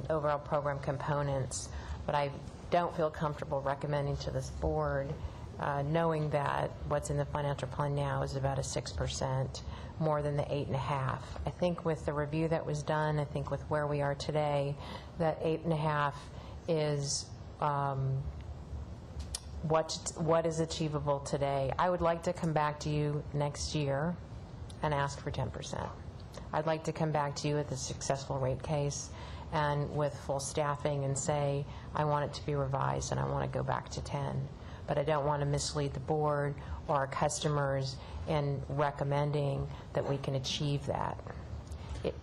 overall program components, but I don't feel comfortable recommending to this board knowing that what's in the financial plan now is about a 6% more than the 8.5. I think with the review that was done, I think with where we are today, that 8.5 is what is achievable today. I would like to come back to you next year and ask for 10%. I'd like to come back to you with a successful rate case and with full staffing and say, I want it to be revised and I want to go back to 10. But I don't want to mislead the board or our customers in recommending that we can achieve that.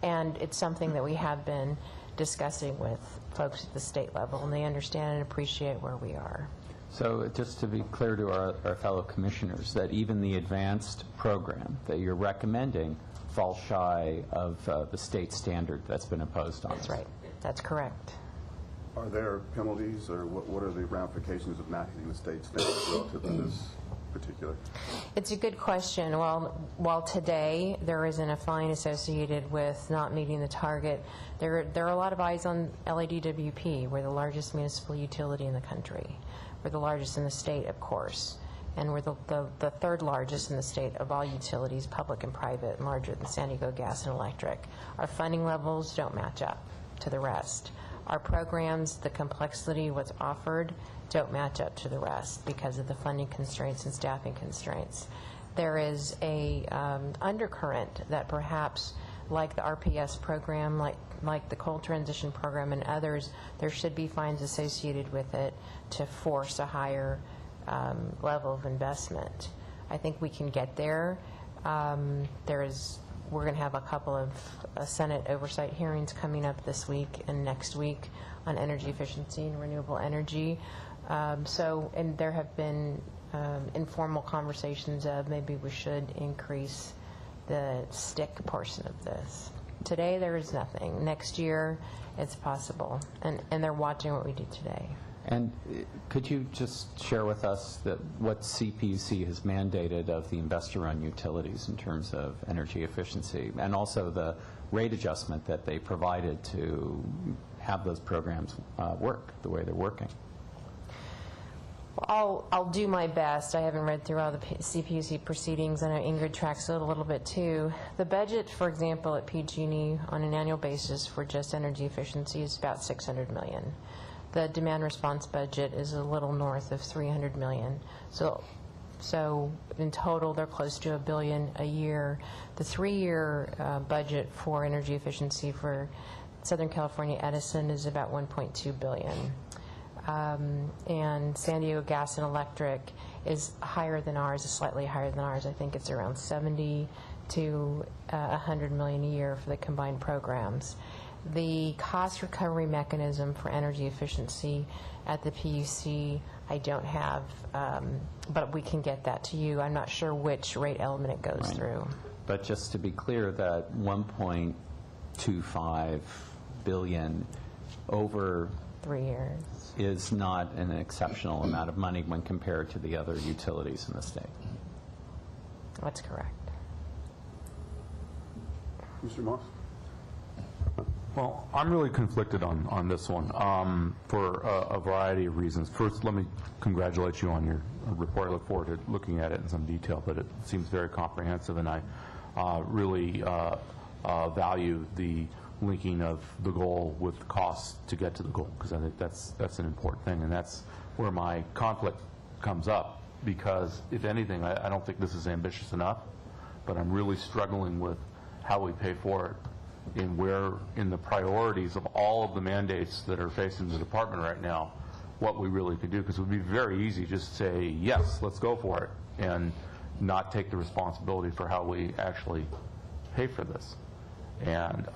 And it's something that we have been discussing with folks at the state level, and they understand and appreciate where we are. So just to be clear to our fellow commissioners, that even the advanced program that you're recommending falls shy of the state standard that's been imposed on us. That's right. That's correct. Are there penalties, or what are the ramifications of not hitting the state standards relative to this particular? It's a good question. While today there isn't a fine associated with not meeting the target, there are a lot of eyes on LADWP. We're the largest municipal utility in the country. We're the largest in the state, of course. And we're the third largest in the state of all utilities, public and private, and larger than San Diego Gas and Electric. Our funding levels don't match up to the rest. Our programs, the complexity of what's offered, don't match up to the rest because of the funding constraints and staffing constraints. There is a undercurrent that perhaps like the RPS program, like the coal transition program and others, there should be fines associated with it to force a higher level of investment. I think we can get there. We're going to have a couple of Senate oversight hearings coming up this week and next week on energy efficiency and renewable energy. And there have been informal conversations of maybe we should increase the stick portion of this. Today there is nothing. Next year it's possible, and they're watching what we do today. And could you just share with us what CPUC has mandated of the investor-run utilities in terms of energy efficiency, and also the rate adjustment that they provided to have those programs work the way they're working? I'll do my best. I haven't read through all the CPUC proceedings. I know Ingrid tracks it a little bit too. The budget, for example, at PG&E on an annual basis for just energy efficiency is about $600 million. The demand response budget is a little north of $300 million. So in total, they're close to $1 billion a year. The 3-year budget for energy efficiency for Southern California Edison is about $1.2 billion. And San Diego Gas and Electric is higher than ours, is slightly higher than ours. I think it's around $70 to $100 million a year for the combined programs. The cost recovery mechanism for energy efficiency at the PUC, I don't have, but we can get that to you. I'm not sure which rate element it goes through. But just to be clear, that $1.25 billion over 3 years is not an exceptional amount of money when compared to the other utilities in the state. That's correct. Mr. Moss? Well, I'm really conflicted on this one for a variety of reasons. First, let me congratulate you on your report. I look forward to looking at it in some detail, but it seems very comprehensive, and I really value the linking of the goal with the costs to get to the goal, because I think that's an important thing, and that's where my conflict comes up, because if anything, I don't think this is ambitious enough, but I'm really struggling with how we pay for it in where, in the priorities of all of the mandates that are facing the department right now, what we really could do, because it would be very easy just to say, yes, let's go for it, and not take the responsibility for how we actually pay for this. And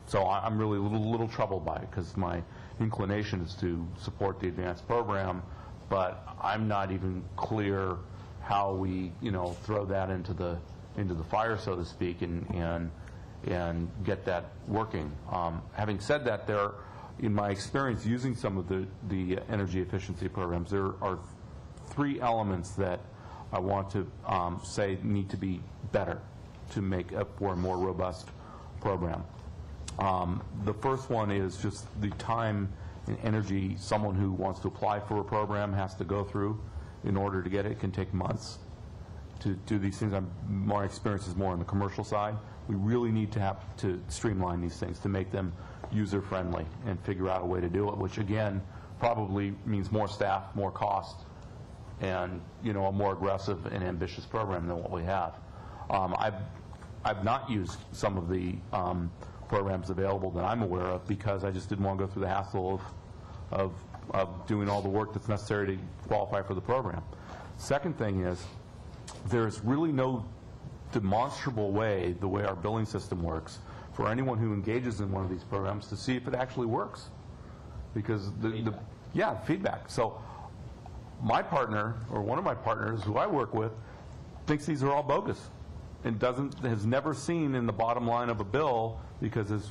so I'm really a little troubled by it, because my inclination is to support the advanced program, but I'm not even clear how we, throw that into the fire, so to speak, and get that working. Having said that, in my experience using some of the energy efficiency programs, there are 3 elements that I want to say need to be better to make up for a more robust program. The first one is just the time and energy someone who wants to apply for a program has to go through in order to get it. It can take months to do these things. My experience is more on the commercial side. We really need to have to streamline these things to make them user-friendly and figure out a way to do it, which again probably means more staff, more cost, and a more aggressive and ambitious program than what we have. I've not used some of the programs available that I'm aware of, because I just didn't want to go through the hassle of doing all the work that's necessary to qualify for the program. Second thing is, there's really no demonstrable way, the way our billing system works, for anyone who engages in one of these programs to see if it actually works. Because feedback. So my partner, or one of my partners who I work with, thinks these are all bogus, and has never seen in the bottom line of a bill, because his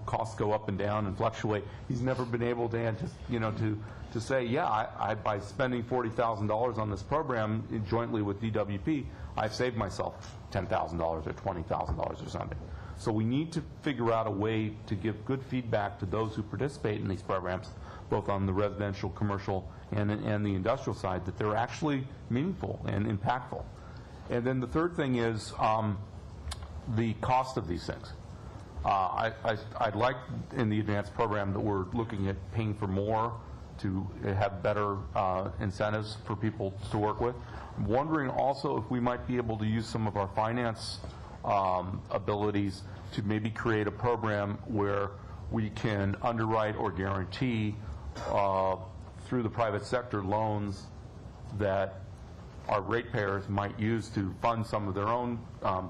costs go up and down and fluctuate. He's never been able to to say, yeah, by spending $40,000 on this program jointly with DWP, I've saved myself $10,000 or $20,000 or something. So we need to figure out a way to give good feedback to those who participate in these programs, both on the residential, commercial, and the industrial side, that they're actually meaningful and impactful. And then the third thing is the cost of these things. I'd like in the advanced program that we're looking at paying for more to have better incentives for people to work with. I'm wondering also if we might be able to use some of our finance abilities to maybe create a program where we can underwrite or guarantee through the private sector loans that our ratepayers might use to fund some of their own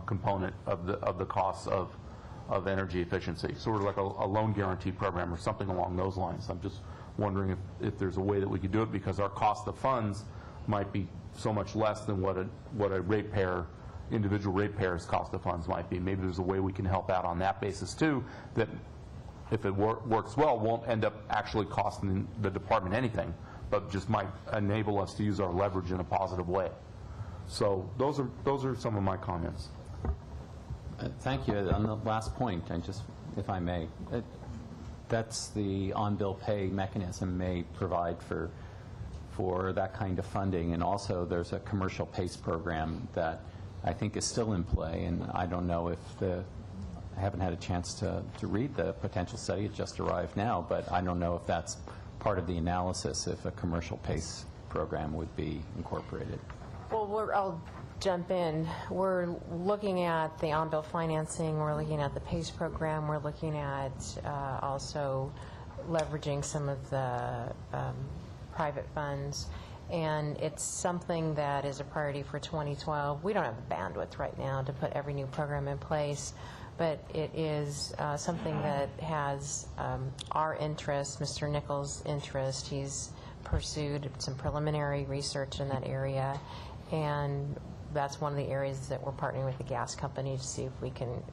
component of the costs of energy efficiency, sort of like a loan guarantee program or something along those lines. I'm just wondering if there's a way that we could do it, because our cost of funds might be so much less than what a ratepayer, individual ratepayer's cost of funds might be. Maybe there's a way we can help out on that basis too, that if it works well, won't end up actually costing the department anything, but just might enable us to use our leverage in a positive way. So those are some of my comments. Thank you. On the last point, if I may, that's the on-bill pay mechanism may provide for that kind of funding, and also there's a commercial PACE program that I think is still in play, and I don't know if I haven't had a chance to read the potential study. It just arrived now, but I don't know if that's part of the analysis, if a commercial PACE program would be incorporated. Well, I'll jump in. We're looking at the on-bill financing. We're looking at the PACE program. We're looking at also leveraging some of the private funds. And it's something that is a priority for 2012. We don't have the bandwidth right now to put every new program in place, but it is something that has our interest, Mr. Nichols' interest. He's pursued some preliminary research in that area, and that's one of the areas that we're partnering with the gas company to see if we can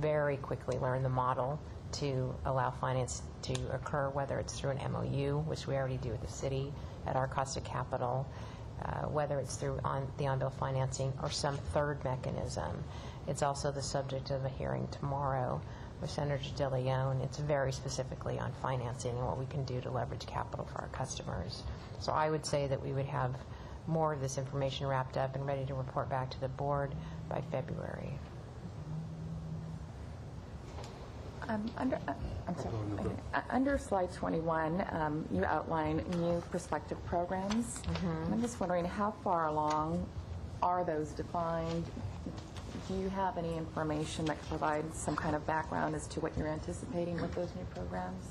very quickly learn the model to allow finance to occur, whether it's through an MOU, which we already do with the city at our cost of capital, whether it's through the on-bill financing or some third mechanism. It's also the subject of a hearing tomorrow with Senator De Leon. It's very specifically on financing and what we can do to leverage capital for our customers. So I would say that we would have more of this information wrapped up and ready to report back to the board by February. Under slide 21, you outline new prospective programs. I'm just wondering, how far along are those defined? Do you have any information that provides some kind of background as to what you're anticipating with those new programs?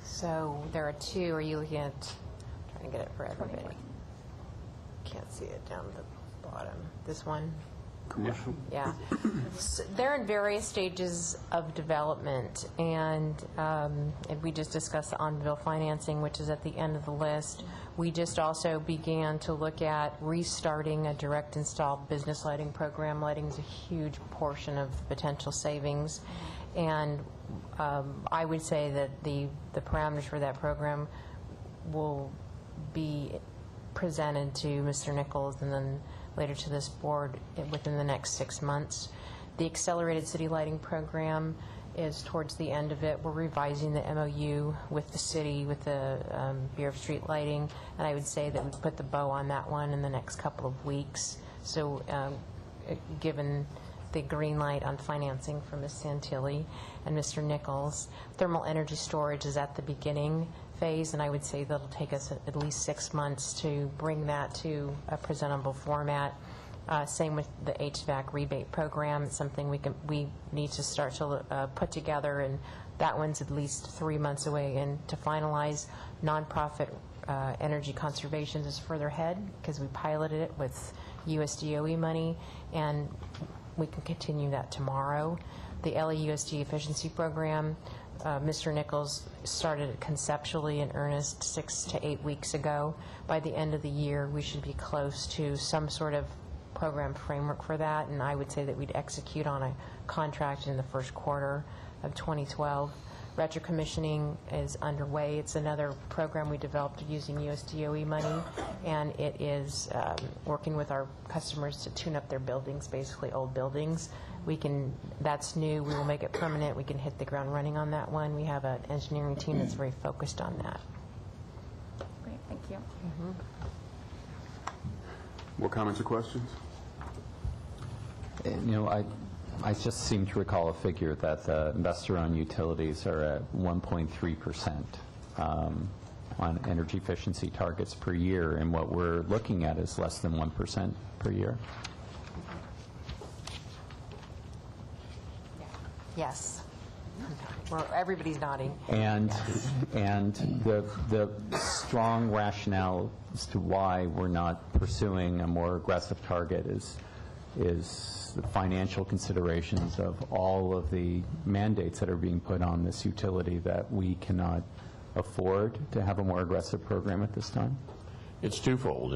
So there are two. Are you looking at, trying to get it for everybody? Can't see it down the bottom. This one? Commercial? Yeah. So they're in various stages of development, and we just discussed the on-bill financing, which is at the end of the list. We just also began to look at restarting a direct install business lighting program. Lighting is a huge portion of the potential savings, and I would say that the parameters for that program will be presented to Mr. Nichols and then later to this board within the next 6 months. The accelerated city lighting program is towards the end of it. We're revising the MOU with the city, with the Bureau of Street Lighting, and I would say that we put the bow on that one in the next couple of weeks. So given the green light on financing from Ms. Santilli and Mr. Nichols, thermal energy storage is at the beginning phase, and I would say that'll take us at least 6 months to bring that to a presentable format. Same with the HVAC rebate program. It's something we need to start to put together, and that one's at least 3 months away. And to finalize, nonprofit energy conservation is further ahead because we piloted it with USDOE money, and we can continue that tomorrow. The LAUSD efficiency program, Mr. Nichols started it conceptually in earnest 6 to 8 weeks ago. By the end of the year, we should be close to some sort of program framework for that, and I would say that we'd execute on a contract in the first quarter of 2012. Retrocommissioning is underway. It's another program we developed using USDOE money, and it is working with our customers to tune up their buildings, basically old buildings. That's new. We will make it permanent. We can hit the ground running on that one. We have an engineering team that's very focused on that. Great, thank you. More comments or questions? I just seem to recall a figure that the investor-owned utilities are at 1.3% on energy efficiency targets per year, and what we're looking at is less than 1% per year. Yes. Everybody's nodding. And the strong rationale as to why we're not pursuing a more aggressive target is the financial considerations of all of the mandates that are being put on this utility that we cannot afford to have a more aggressive program at this time? It's twofold.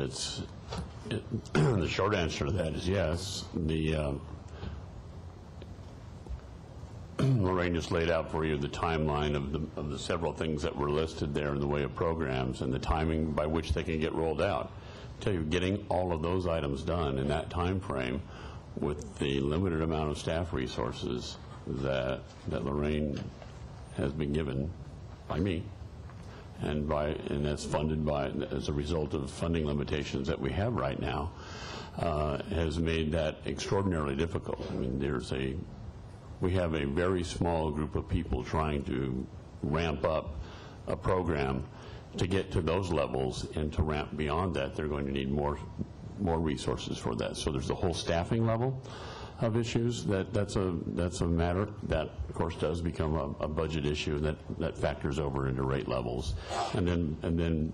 The short answer to that is yes. Lorraine just laid out for you the timeline of the several things that were listed there in the way of programs and the timing by which they can get rolled out. I tell you, getting all of those items done in that time frame with the limited amount of staff resources that Lorraine has been given by me, and that's funded by as a result of funding limitations that we have right now, has made that extraordinarily difficult. I mean, we have a very small group of people trying to ramp up a program. To get to those levels and to ramp beyond that, they're going to need more resources for that. So there's the whole staffing level of issues. That's a matter that, of course, does become a budget issue that factors over into rate levels. And then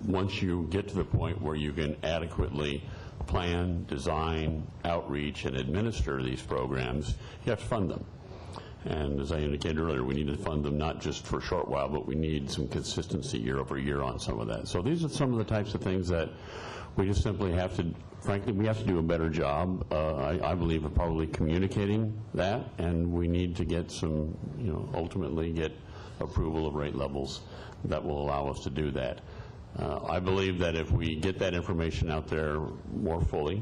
once you get to the point where you can adequately plan, design, outreach, and administer these programs, you have to fund them. And as I indicated earlier, we need to fund them not just for a short while, but we need some consistency year over year on some of that. So these are some of the types of things that we just simply have to, frankly, we have to do a better job, I believe, of probably communicating that, and we need to get some, ultimately get approval of rate levels that will allow us to do that. I believe that if we get that information out there more fully,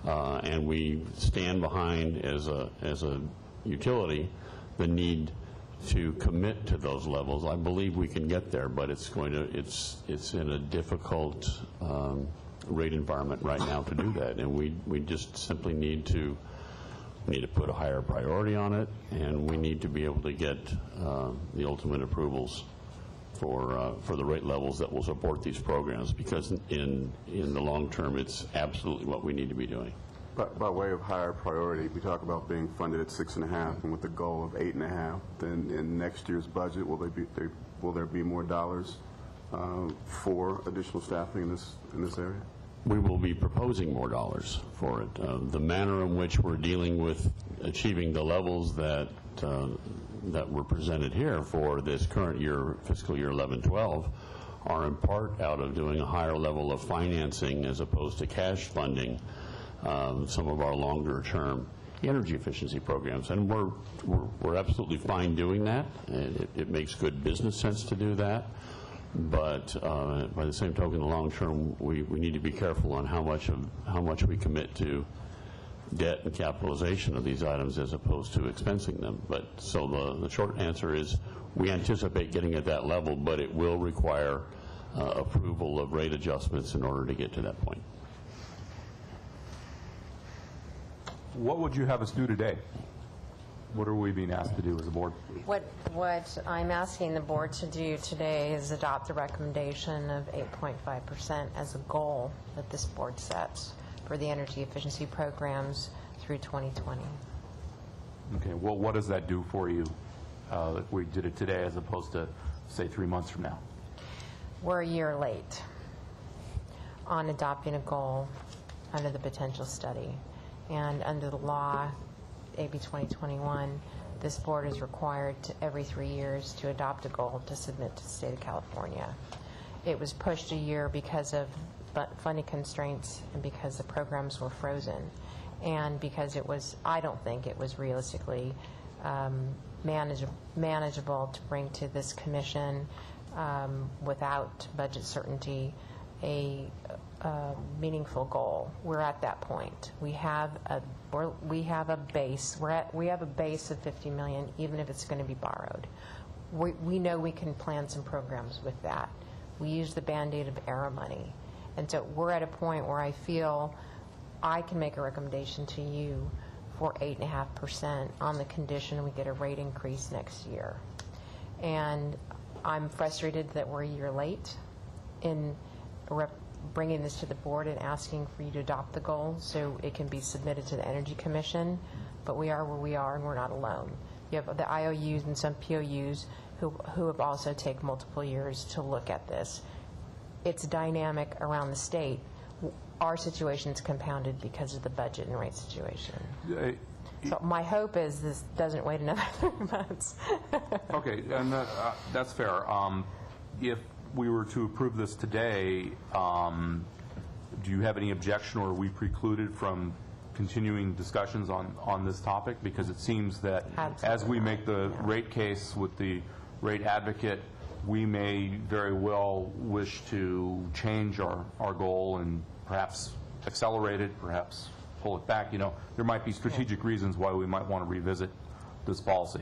and we stand behind as a utility the need to commit to those levels, I believe we can get there, but it's in a difficult rate environment right now to do that, and we just simply need to put a higher priority on it, and we need to be able to get the ultimate approvals for the rate levels that will support these programs, because in the long term, it's absolutely what we need to be doing. By way of higher priority, we talk about being funded at 6.5 and with the goal of 8.5. Then in next year's budget, will there be more dollars for additional staffing in this area? We will be proposing more dollars for it. The manner in which we're dealing with achieving the levels that were presented here for this current year, fiscal year 11-12, are in part out of doing a higher level of financing as opposed to cash funding some of our longer-term energy efficiency programs, and we're absolutely fine doing that. It makes good business sense to do that, but by the same token, in the long term, we need to be careful on how much we commit to debt and capitalization of these items as opposed to expensing them. But so the short answer is we anticipate getting at that level, but it will require approval of rate adjustments in order to get to that point. What would you have us do today? What are we being asked to do as a board? What I'm asking the board to do today is adopt the recommendation of 8.5% as a goal that this board sets for the energy efficiency programs through 2020. Okay, well, what does that do for you if we did it today as opposed to, say, 3 months from now? We're a year late on adopting a goal under the potential study. And under the law, AB 2021, this board is required every 3 years to adopt a goal to submit to the state of California. It was pushed a year because of funding constraints and because the programs were frozen, and because I don't think it was realistically manageable to bring to this commission without budget certainty a meaningful goal. We're at that point. We have a base. We have a base of $50 million, even if it's going to be borrowed. We know we can plan some programs with that. We use the Band-Aid of ERA money, and so we're at a point where I feel I can make a recommendation to you for 8.5% on the condition we get a rate increase next year. And I'm frustrated that we're a year late in bringing this to the board and asking for you to adopt the goal so it can be submitted to the Energy Commission, but we are where we are and we're not alone. You have the IOUs and some POUs who have also taken multiple years to look at this. It's dynamic around the state. Our situation is compounded because of the budget and rate situation. So my hope is this doesn't wait another 3 months. Okay, and that's fair. If we were to approve this today, do you have any objection, or are we precluded from continuing discussions on this topic? Because it seems that as we make the rate case with the rate advocate, we may very well wish to change our goal and perhaps accelerate it, perhaps pull it back. You know, there might be strategic reasons why we might want to revisit this policy.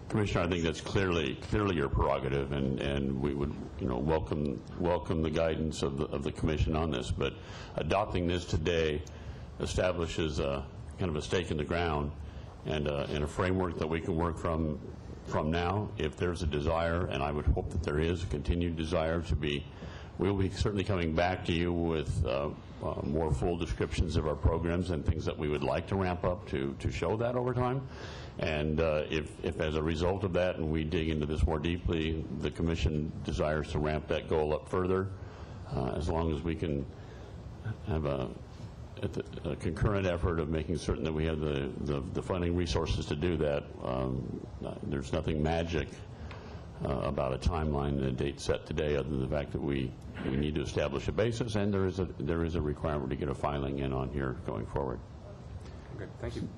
Commissioner, I think that's clearly your prerogative, and we would, you know, welcome the guidance of the commission on this. But adopting this today establishes kind of a stake in the ground and a framework that we can work from now. If there's a desire, and I would hope that there is a continued desire to be, we'll be certainly coming back to you with more full descriptions of our programs and things that we would like to ramp up to show that over time. And if as a result of that, and we dig into this more deeply, the commission desires to ramp that goal up further, as long as we can have a concurrent effort of making certain that we have the funding resources to do that. There's nothing magic about a timeline and a date set today, other than the fact that we need to establish a basis, and there is a requirement to get a filing in on here going forward. Okay, thank you.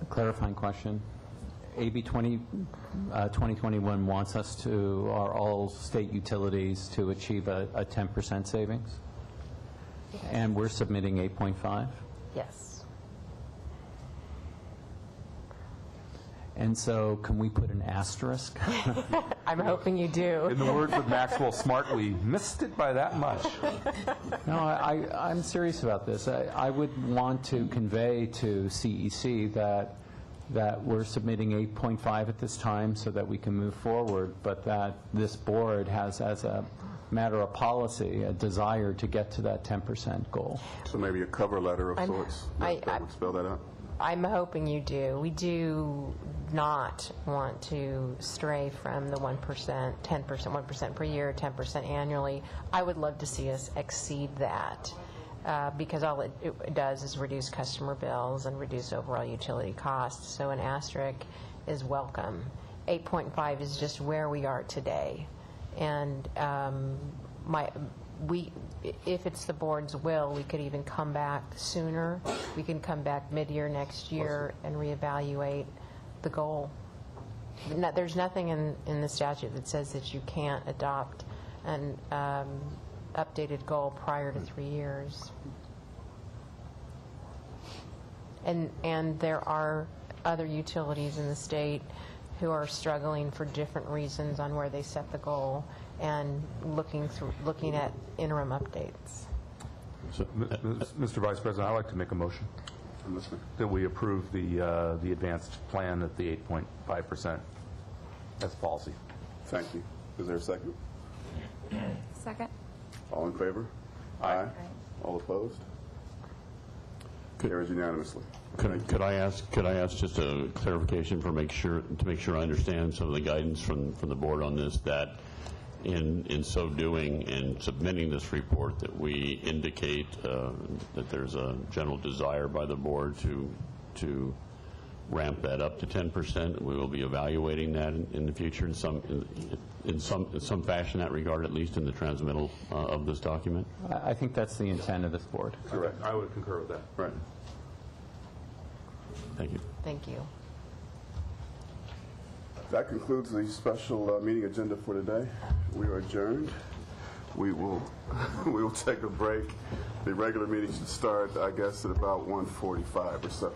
A clarifying question. AB 2021 wants us to, all state utilities, to achieve a 10% savings? And we're submitting 8.5? Yes. And so can we put an asterisk? I'm hoping you do. In the words of Maxwell Smart, we missed it by that much. No, I'm serious about this. I would want to convey to CEC that we're submitting 8.5 at this time so that we can move forward, but that this board has, as a matter of policy, a desire to get to that 10% goal. So maybe a cover letter of sorts that would spell that out? I'm hoping you do. We do not want to stray from the 1%, 10%, 1% per year, 10% annually. I would love to see us exceed that. Because all it does is reduce customer bills and reduce overall utility costs. So an asterisk is welcome. 8.5 is just where we are today. And if it's the board's will, we could even come back sooner. We can come back mid-year next year and reevaluate the goal. There's nothing in the statute that says that you can't adopt an updated goal prior to 3 years. And there are other utilities in the state who are struggling for different reasons on where they set the goal, and looking at interim updates. So, Mr. Vice President, I'd like to make a motion that we approve the advanced plan at the 8.5% as policy. Thank you. Is there a second? Second. All in favor? Aye. All opposed? Carries unanimously. Could I ask just a clarification to make sure I understand some of the guidance from the board on this, that in so doing, in submitting this report, that we indicate that there's a general desire by the board to ramp that up to 10%. We will be evaluating that in the future in some fashion, in that regard, at least in the transmittal of this document. I think that's the intent of this board. Correct. I would concur with that. Right. Thank you. Thank you. That concludes the special meeting agenda for today. We are adjourned. We will take a break. The regular meeting should start, I guess, at about 1:45 or so.